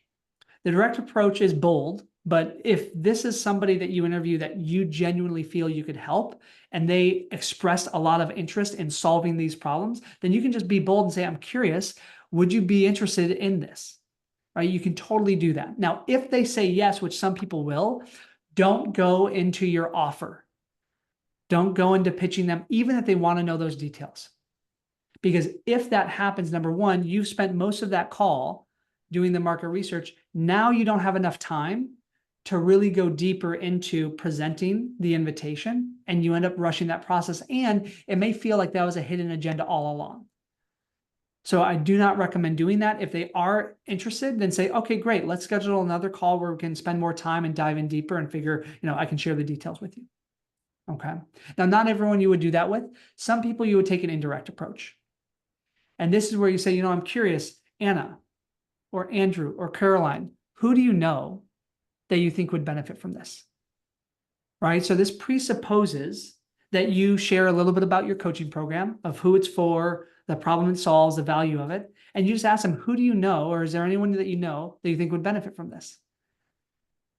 The direct approach is bold, but if this is somebody that you interview that you genuinely feel you could help, and they expressed a lot of interest in solving these problems, then you can just be bold and say, I'm curious, would you be interested in this? Right? You can totally do that. Now, if they say yes, which some people will, don't go into your offer. Don't go into pitching them, even if they want to know those details. Because if that happens, number one, you've spent most of that call doing the market research. Now you don't have enough time to really go deeper into presenting the invitation, and you end up rushing that process, and it may feel like that was a hidden agenda all along. So I do not recommend doing that. If they are interested, then say, okay, great, let's schedule another call where we can spend more time and dive in deeper and figure, I can share the details with you. Okay. Now, not everyone you would do that with. Some people you would take an indirect approach. And this is where you say, I'm curious, Anna or Andrew or Caroline, who do you know that you think would benefit from this? Right? So this presupposes that you share a little bit about your coaching program, of who it's for, the problem it solves, the value of it. And you just ask them, who do you know, or is there anyone that you think would benefit from this?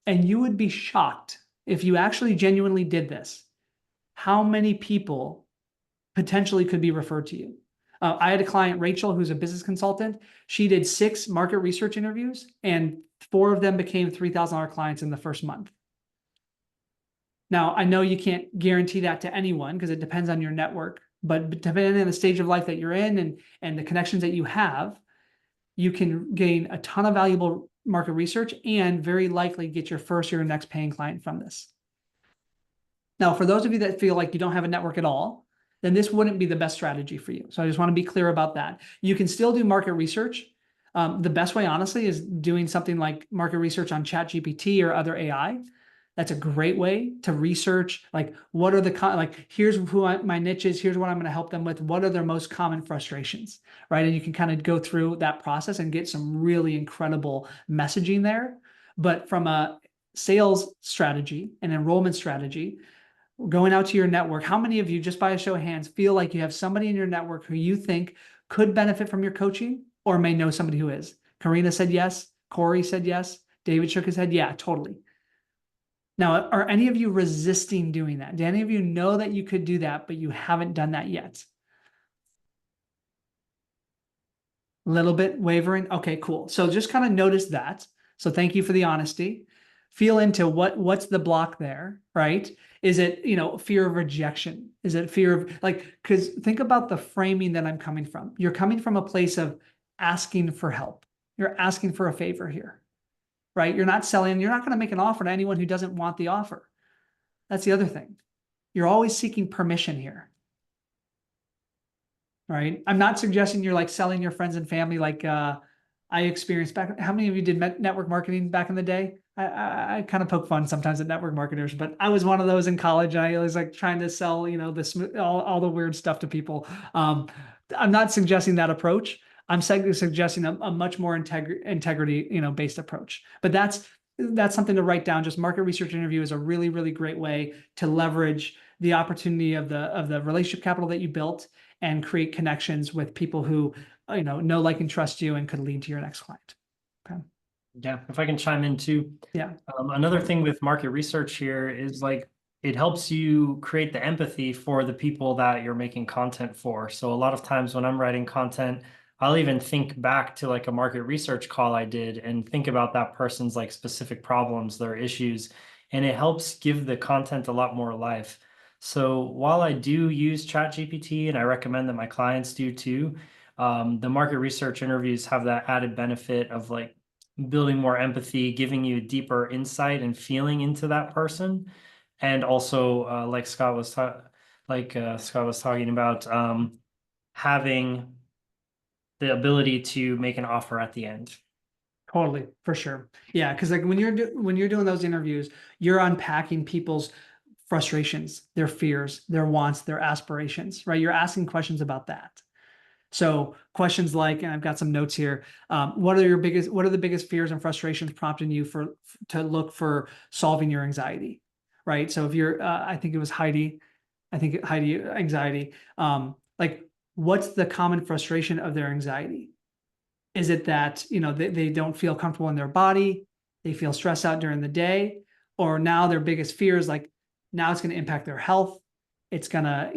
And you would be shocked if you actually genuinely did this, how many people potentially could be referred to you. I had a client, Rachel, who's a business consultant. She did 6 market research interviews, and 4 of them became $3,000 clients in the first month. Now, I know you can't guarantee that to anyone because it depends on your network, but depending on the stage of life that you're in and the connections that you have, you can gain a ton of valuable market research and very likely get your first or your next paying client from this. Now, for those of you that feel like you don't have a network at all, then this wouldn't be the best strategy for you. So I just want to be clear about that. You can still do market research. The best way, honestly, is doing something like market research on ChatGPT or other AI. That's a great way to research, like, what are here's who my niche is, here's what I'm going to help them with, what are their most common frustrations, right? And you can kind of go through that process and get some really incredible messaging there. But from a sales strategy and enrollment strategy, going out to your network, how many of you, just by a show of hands, feel like you have somebody in your network who you think could benefit from your coaching or may know somebody who is? Karina said yes. Corey said yes. David shook his head. Yeah, totally. Now, are any of you resisting doing that? Do any of you know that you could do that, but you haven't done that yet? A little bit wavering? Okay, cool. So just kind of notice that. So thank you for the honesty. Feel into what's the block there, right? Is it, fear of rejection? Is it fear of because think about the framing that I'm coming from. You're coming from a place of asking for help. You're asking for a favor here, right? You're not selling. You're not going to make an offer to anyone who doesn't want the offer. That's the other thing. You're always seeking permission here, right? I'm not suggesting you're like selling your friends and family like I experienced back. How many of you did network marketing back in the day? I kind of poke fun sometimes at network marketers, but I was one of those in college. I was like trying to sell, all the weird stuff to people. I'm not suggesting that approach. I'm suggesting a much more integrity, based approach. But that's something to write down. Just market research interview is a really, really great way to leverage the opportunity of the relationship capital that you built and create connections with people who know, like, and trust you and could lead to your next client. Okay. Yeah, if I can chime in too. Yeah. Another thing with market research here is it helps you create the empathy for the people that you're making content for. So a lot of times when I'm writing content, I'll even think back to like a market research call I did and think about that person's like specific problems, their issues, and it helps give the content a lot more life. So while I do use ChatGPT and I recommend that my clients do too, the market research interviews have that added benefit of like building more empathy, giving you deeper insight and feeling into that person. And also, like Scott was talking about, having the ability to make an offer at the end. Totally, for sure. Yeah, because like when you're doing those interviews, you're unpacking people's frustrations, their fears, their wants, their aspirations, right? You're asking questions about that. So questions like, and I've got some notes here. What are the biggest fears and frustrations prompting you to look for solving your anxiety, right? So if you're, I think it was Heidi, anxiety. Like, what's the common frustration of their anxiety? Is it that, they don't feel comfortable in their body? They feel stressed out during the day? Or now their biggest fear is like, now it's going to impact their health. It's going to,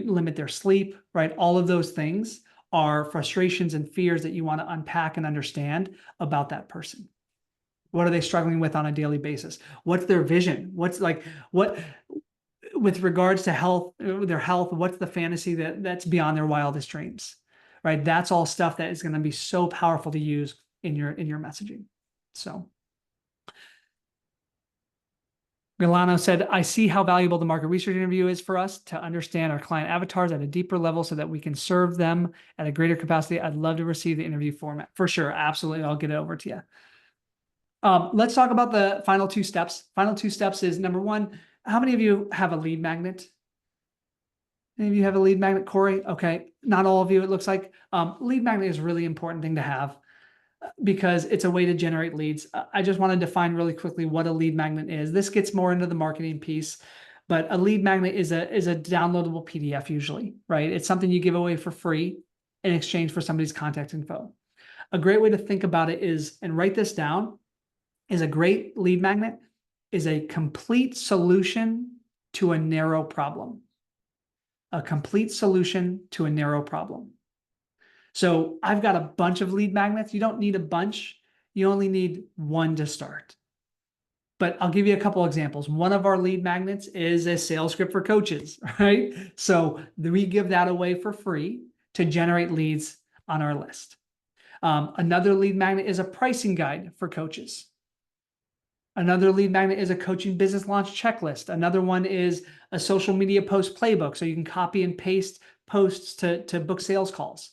limit their sleep, right? All of those things are frustrations and fears that you want to unpack and understand about that person. What are they struggling with on a daily basis? What's their vision? With regards to health, their health, what's the fantasy that's beyond their wildest dreams, right? That's all stuff that is going to be so powerful to use in your messaging. So Milano said, I see how valuable the market research interview is for us to understand our client avatars at a deeper level so that we can serve them at a greater capacity. I'd love to receive the interview format. For sure. Absolutely. I'll get it over to you. Let's talk about the final two steps. Final two steps is number one, how many of you have a lead magnet? Any of you have a lead magnet, Corey? Okay. Not all of you, it looks like. Lead magnet is a really important thing to have because it's a way to generate leads. I just want to define really quickly what a lead magnet is. This gets more into the marketing piece, but a lead magnet is a downloadable PDF usually, right? It's something you give away for free in exchange for somebody's contact info. A great way to think about it is, and write this down, is a great lead magnet is a complete solution to a narrow problem. A complete solution to a narrow problem. So I've got a bunch of lead magnets. You don't need a bunch. You only need one to start. But I'll give you a couple examples. One of our lead magnets is a sales script for coaches, right? So we give that away for free to generate leads on our list. Another lead magnet is a pricing guide for coaches. Another lead magnet is a coaching business launch checklist. Another one is a social media post playbook. So you can copy and paste posts to book sales calls.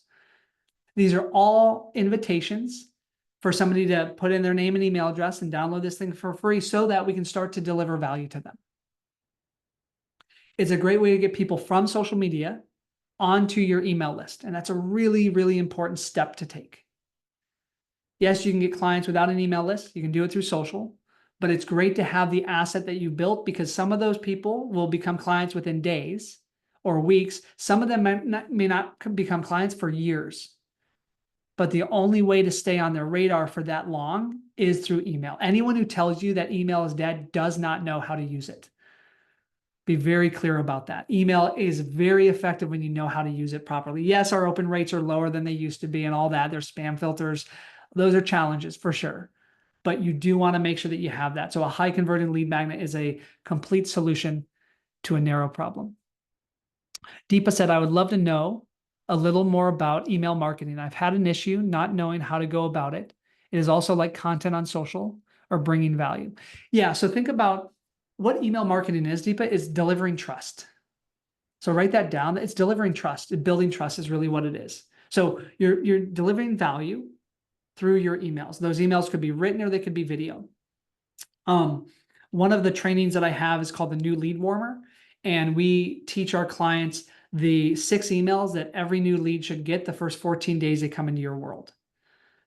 These are all invitations for somebody to put in their name and email address and download this thing for free so that we can start to deliver value to them. It's a great way to get people from social media onto your email list. And that's a really, really important step to take. Yes, you can get clients without an email list. You can do it through social, but it's great to have the asset that you built because some of those people will become clients within days or weeks. Some of them may not become clients for years. But the only way to stay on their radar for that long is through email. Anyone who tells you that email is dead does not know how to use it. Be very clear about that. Email is very effective when you know how to use it properly. Yes, our open rates are lower than they used to be and all that. There's spam filters. Those are challenges for sure. But you do want to make sure that you have that. So a high converting lead magnet is a complete solution to a narrow problem. Deepa said, I would love to know a little more about email marketing. I've had an issue not knowing how to go about it. It is also like content on social or bringing value. Yeah, so think about what email marketing is, Deepa, is delivering trust. So write that down. It's delivering trust. Building trust is really what it is. So you're delivering value through your emails. Those emails could be written or they could be video. One of the trainings that I have is called the New Lead Warmer. And we teach our clients the 6 emails that every new lead should get the first 14 days they come into your world.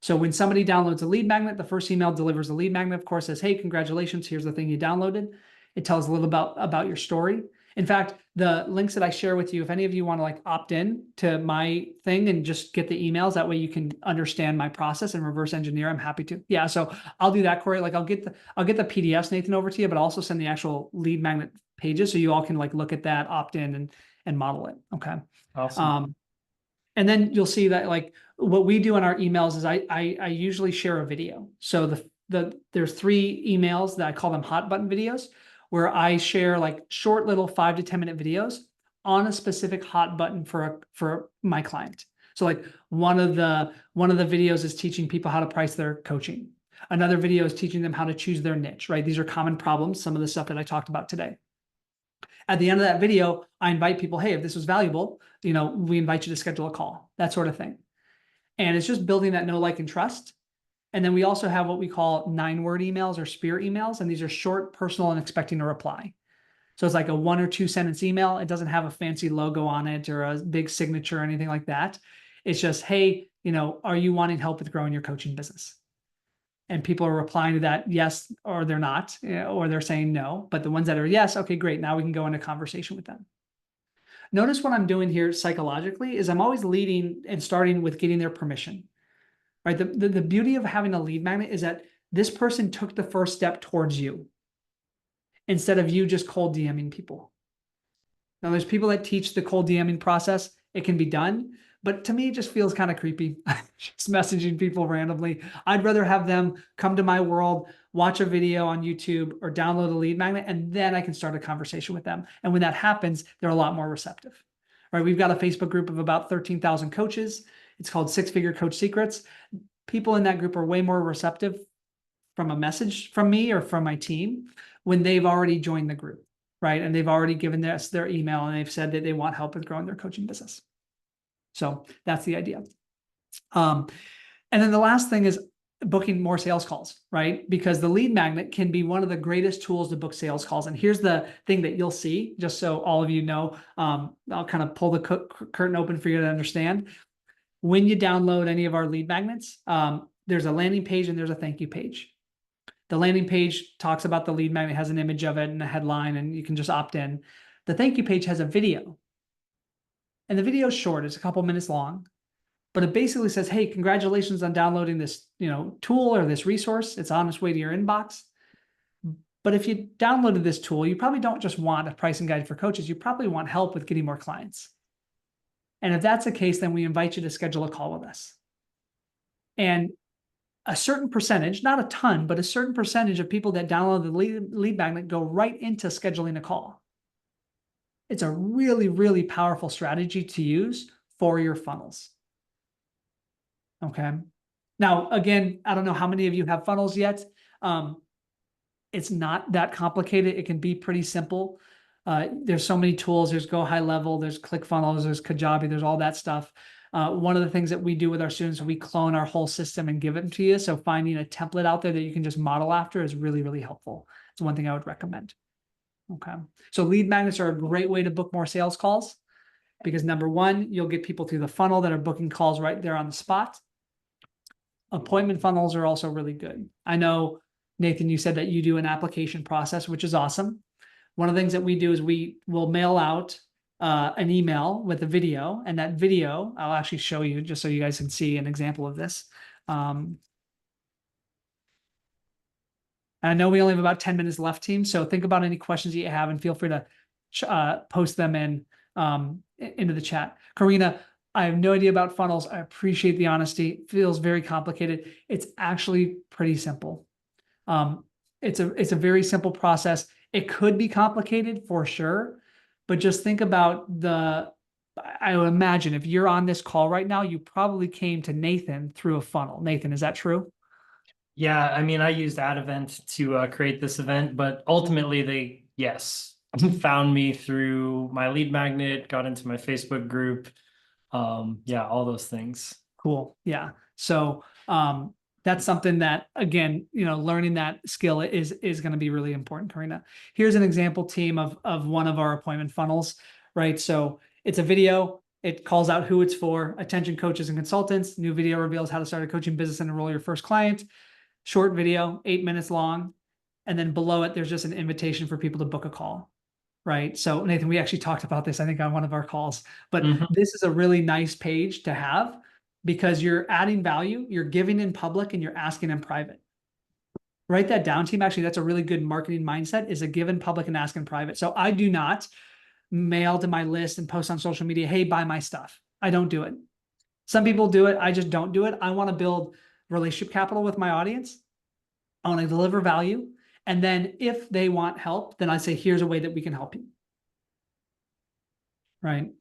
So when somebody downloads a lead magnet, the first email delivers a lead magnet, of course, says, hey, congratulations, here's the thing you downloaded. It tells a little about your story. In fact, the links that I share with you, if any of you want to like opt in to my thing and just get the emails, that way you can understand my process and reverse engineer, I'm happy to. Yeah, so I'll do that, Corey. Like I'll get the PDFs, Nathan, over to you, but I'll also send the actual lead magnet pages so you all can like look at that, opt in and model it. Okay. Awesome. And then you'll see that like what we do in our emails is I usually share a video. So there's 3 emails that I call them hot button videos, where I share like short little 5 to 10 minute videos on a specific hot button for my client. So like one of the videos is teaching people how to price their coaching. Another video is teaching them how to choose their niche, right? These are common problems, some of the stuff that I talked about today. At the end of that video, I invite people, hey, if this was valuable, we invite you to schedule a call, that sort of thing. And it's just building that know, like, and trust. And then we also have what we call 9-word emails or spear emails. And these are short, personal, and expecting a reply. So it's like a 1 or 2 sentence email. It doesn't have a fancy logo on it or a big signature or anything like that. It's just, hey, are you wanting help with growing your coaching business? And people are replying to that yes, or they're not, or they're saying no. But the ones that are yes, okay, great. Now we can go into conversation with them. Notice what I'm doing here psychologically is I'm always leading and starting with getting their permission, right? The beauty of having a lead magnet is that this person took the first step towards you instead of you just cold DMing people. Now, there's people that teach the cold DMing process. It can be done, but to me, it just feels kind of creepy. Just messaging people randomly. I'd rather have them come to my world, watch a video on YouTube or download a lead magnet, and then I can start a conversation with them. And when that happens, they're a lot more receptive, right? We've got a Facebook group of about 13,000 coaches. It's called 6-Figure Coach Secrets. People in that group are way more receptive from a message from me or from my team when they've already joined the group, right? And they've already given us their email and they've said that they want help with growing their coaching business. So that's the idea. And then the last thing is booking more sales calls, right? Because the lead magnet can be one of the greatest tools to book sales calls. And here's the thing that you'll see, just so all of you know, I'll kind of pull the curtain open for you to understand. When you download any of our lead magnets, there's a landing page and there's a thank you page. The landing page talks about the lead magnet, has an image of it and a headline, and you can just opt in. The thank you page has a video. And the video is short, it's a couple minutes long, but it basically says, hey, congratulations on downloading this, tool or this resource. It's on its way to your inbox. But if you downloaded this tool, you probably don't just want a pricing guide for coaches, you probably want help with getting more clients. And if that's the case, then we invite you to schedule a call with us. And a certain percentage, not a ton, but a certain percentage of people that download the lead magnet go right into scheduling a call. It's a really, really powerful strategy to use for your funnels. Okay. Now, again, I don't know how many of you have funnels yet. It's not that complicated. It can be pretty simple. There's so many tools. There's Go High Level, there's ClickFunnels, there's Kajabi, there's all that stuff. One of the things that we do with our students, we clone our whole system and give it to you. So finding a template out there that you can just model after is really, really helpful. It's one thing I would recommend. Okay. So lead magnets are a great way to book more sales calls because number one, you'll get people through the funnel that are booking calls right there on the spot. Appointment funnels are also really good. I know, Nathan, you said that you do an application process, which is awesome. One of the things that we do is we will mail out an email with a video, and that video, I'll actually show you just so you guys can see an example of this. I know we only have about 10 minutes left, team, so think about any questions that you have and feel free to post them into the chat. Karina, I have no idea about funnels. I appreciate the honesty. It feels very complicated. It's actually pretty simple. It's a very simple process. It could be complicated for sure, but just think about I would imagine if you're on this call right now, you probably came to Nathan through a funnel. Nathan, is that true? Yeah, I mean, I used Ad Event to create this event, but ultimately yes, found me through my lead magnet, got into my Facebook group. Yeah, all those things. Cool. Yeah. So that's something that, again, learning that skill is going to be really important, Karina. Here's an example, team, of one of our appointment funnels, right? So it's a video. It calls out who it's for: attention coaches and consultants. New video reveals how to start a coaching business and enroll your first client. Short video, 8 minutes long. And then below it, there's just an invitation for people to book a call, right? So Nathan, we actually talked about this, I think, on one of our calls, but this is a really nice page to have because you're adding value, you're giving in public, and you're asking in private. Write that down, team. Actually, that's a really good marketing mindset, is a give in public and ask in private. So I do not mail to my list and post on social media, hey, buy my stuff. I don't do it. Some people do it. I just don't do it. I want to build relationship capital with my audience. I want to deliver value. And then if they want help, then I say, here's a way that we can help you. Right?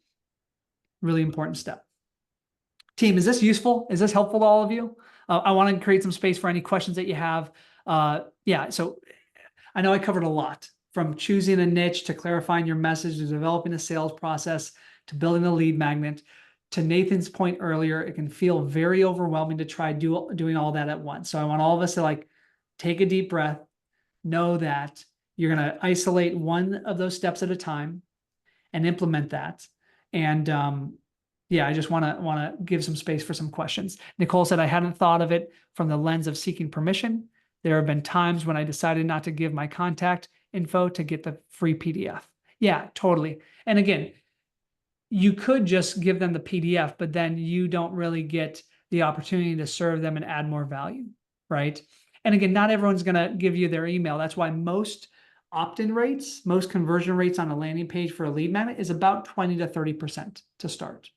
Really important step. Team, is this useful? Is this helpful to all of you? I want to create some space for any questions that you have. Yeah, so I know I covered a lot, from choosing a niche to clarifying your message to developing a sales process to building a lead magnet. To Nathan's point earlier, it can feel very overwhelming to try doing all that at once. So I want all of us to take a deep breath, know that you're going to isolate one of those steps at a time and implement that. And yeah, I just want to give some space for some questions. Nicole said, I hadn't thought of it from the lens of seeking permission. There have been times when I decided not to give my contact info to get the free PDF. Yeah, totally. And again, you could just give them the PDF, but then you don't really get the opportunity to serve them and add more value, right? And again, not everyone's going to give you their email. That's why most opt-in rates, most conversion rates on a landing page for a lead magnet is about 20 to 30% to start.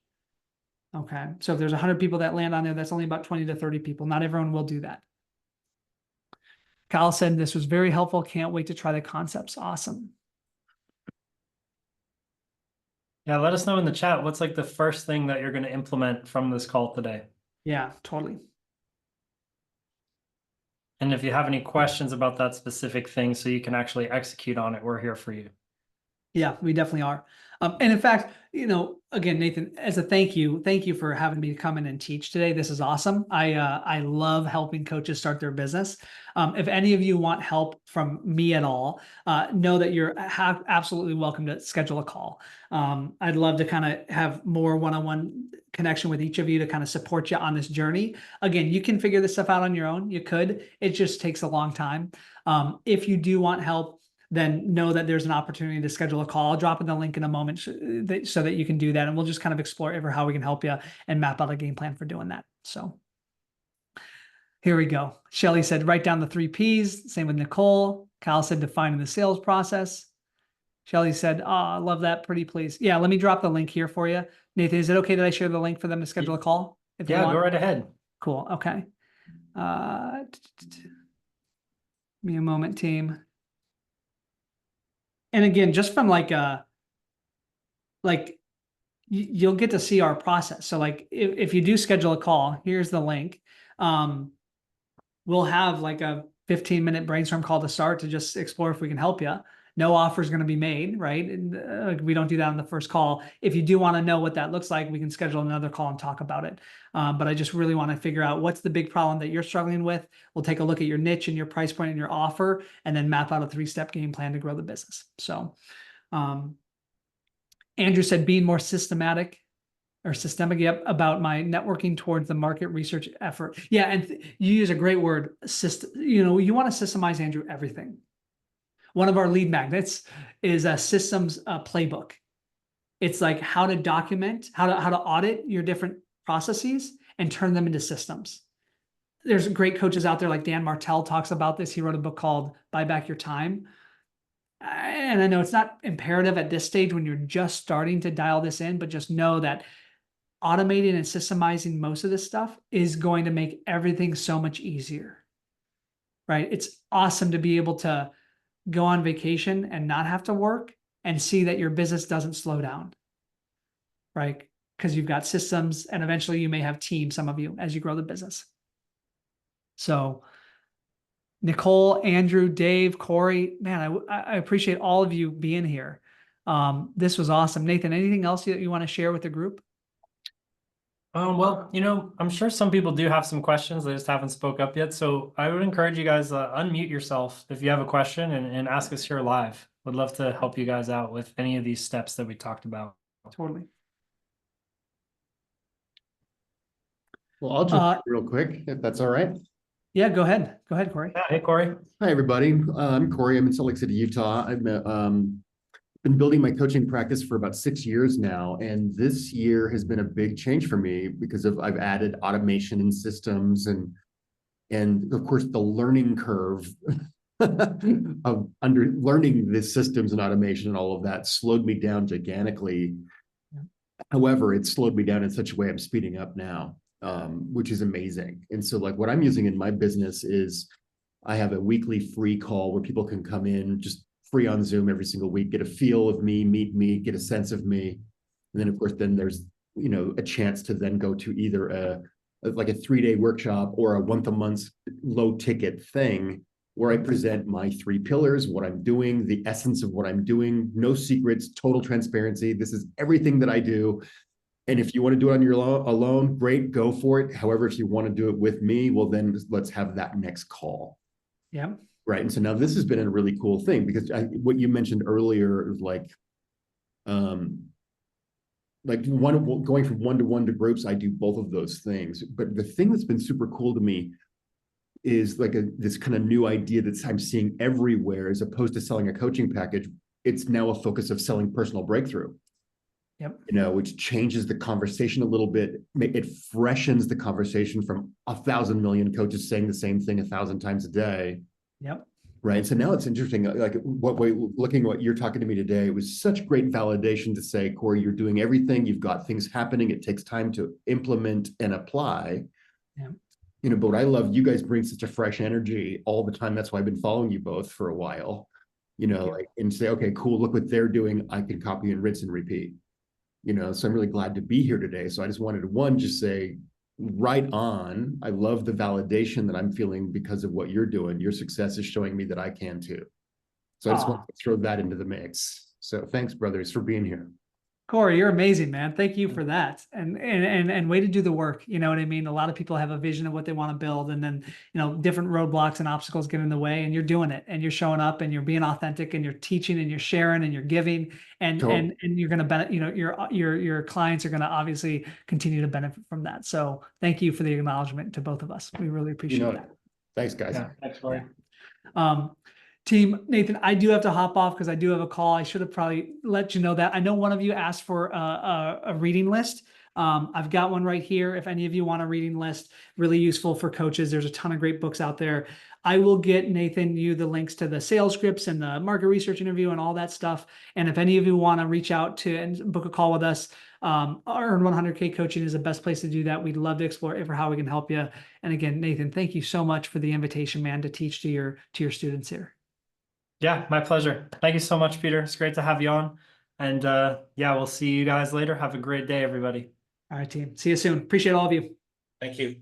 Okay. So if there's 100 people that land on there, that's only about 20 to 30 people. Not everyone will do that. Kyle said, this was very helpful. Can't wait to try the concepts. Awesome. Yeah, let us know in the chat what's the first thing that you're going to implement from this call today. Yeah, totally. And if you have any questions about that specific thing so you can actually execute on it, we're here for you. Yeah, we definitely are. And in fact, again, Nathan, as a thank you for having me come in and teach today. This is awesome. I love helping coaches start their business. If any of you want help from me at all, know that you're absolutely welcome to schedule a call. I'd love to kind of have more one-on-one connection with each of you to kind of support you on this journey. Again, you can figure this stuff out on your own. You could. It just takes a long time. If you do want help, then know that there's an opportunity to schedule a call. I'll drop in the link in a moment so that you can do that. And we'll just kind of explore ever how we can help you and map out a game plan for doing that. So here we go. Shelly said, write down the 3 Ps. Same with Nicole. Kyle said, defining the sales process. Shelly said, oh, I love that. Pretty please. Yeah, let me drop the link here for you. Nathan, is it okay that I share the link for them to schedule a call? If Yeah, go right ahead. Cool. Okay. Give me a moment, team. And again, just from like you'll get to see our process. So like if you do schedule a call, here's the link. We'll have like a 15-minute brainstorm call to start to just explore if we can help you. No offer is going to be made, right? And we don't do that on the first call. If you do want to know what that looks like, we can schedule another call and talk about it. But I just really want to figure out what's the big problem that you're struggling with. We'll take a look at your niche and your price point and your offer, and then map out a 3-step game plan to grow the business. So Andrew said being more systematic about my networking towards the market research effort. Yeah, and you use a great word, system. You want to systemize, Andrew, everything. One of our lead magnets is a systems playbook. It's like how to document, how to audit your different processes and turn them into systems. There's great coaches out there like Dan Martell talks about this. He wrote a book called Buy Back Your Time. And I know it's not imperative at this stage when you're just starting to dial this in, but just know that automating and systemizing most of this stuff is going to make everything so much easier, right? It's awesome to be able to go on vacation and not have to work and see that your business doesn't slow down, right? Because you've got systems and eventually you may have teams, some of you, as you grow the business. So Nicole, Andrew, Dave, Corey, man, I appreciate all of you being here. This was awesome. Nathan, anything else that you want to share with the group? Well, I'm sure some people do have some questions. They just haven't spoke up yet. So I would encourage you guys unmute yourself if you have a question and ask us here live. Would love to help you guys out with any of these steps that we talked about. Totally. Well, I'll jump in real quick, if that's all right. Yeah, go ahead. Go ahead, Corey. Yeah, hey, Corey. Hi, everybody. I'm Corey. I'm in Salt Lake City, Utah. I've been building my coaching practice for about 6 years now, and this year has been a big change for me because I've added automation and systems, and of course the learning curve of learning the systems and automation and all of that slowed me down gigantically. Yeah. However, it slowed me down in such a way I'm speeding up now, which is amazing. And so like what I'm using in my business is I have a weekly free call where people can come in just free on Zoom every single week, get a feel of me, meet me, get a sense of me. And then of course, then there's, a chance to then go to either a 3-day workshop or a once-a-month low ticket thing where I present my 3 pillars, what I'm doing, the essence of what I'm doing, no secrets, total transparency. This is everything that I do. And if you want to do it on your alone, great, go for it. However, if you want to do it with me, well, then let's have that next call. Yeah. Right. And so now this has been a really cool thing because what you mentioned earlier is going from one-to-one to groups. I do both of those things. But the thing that's been super cool to me is like this kind of new idea that I'm seeing everywhere, as opposed to selling a coaching package. It's now a focus of selling personal breakthrough. Yep. Which changes the conversation a little bit. It freshens the conversation from 1,000 million coaches saying the same thing 1,000 times a day. Yep. Right. So now it's interesting, like looking at what you're talking to me today, it was such great validation to say, Corey, you're doing everything. You've got things happening. It takes time to implement and apply. Yeah. But what I love, you guys bring such a fresh energy all the time. That's why I've been following you both for a while, and say, okay, cool. Look what they're doing. I can copy and rinse and repeat. So I'm really glad to be here today. So I just wanted to just say, right on. I love the validation that I'm feeling because of what you're doing. Your success is showing me that I can too. So I just want Oh, to throw that into the mix. So thanks, brothers, for being here. Corey, you're amazing, man. Thank you for that. And way to do the work. You know what I mean? A lot of people have a vision of what they want to build, and then, different roadblocks and obstacles get in the way, and you're doing it, and you're showing up, and you're being authentic, and you're teaching, and you're sharing, and you're giving, and Totally. and you're gonna benefit, your clients are gonna obviously continue to benefit from that. So thank you for the acknowledgement to both of us. We really appreciate that. Thanks, guys. Yeah, thanks, Corey. Team Nathan, I do have to hop off because I do have a call. I should have probably let you know that. I know one of you asked for a reading list. I've got one right here. If any of you want a reading list, really useful for coaches. There's a ton of great books out there. I will get Nathan you the links to the sales scripts and the market research interview and all that stuff. And if any of you want to reach out to and book a call with us, Earn 100K coaching is the best place to do that. We'd love to explore how we can help you. And again, Nathan, thank you so much for the invitation, man, to teach to your students here. Yeah, my pleasure. Thank you so much, Peter. It's great to have you on. And yeah, we'll see you guys later. Have a great day, everybody. All right, team. See you soon. Appreciate all of you. Thank you.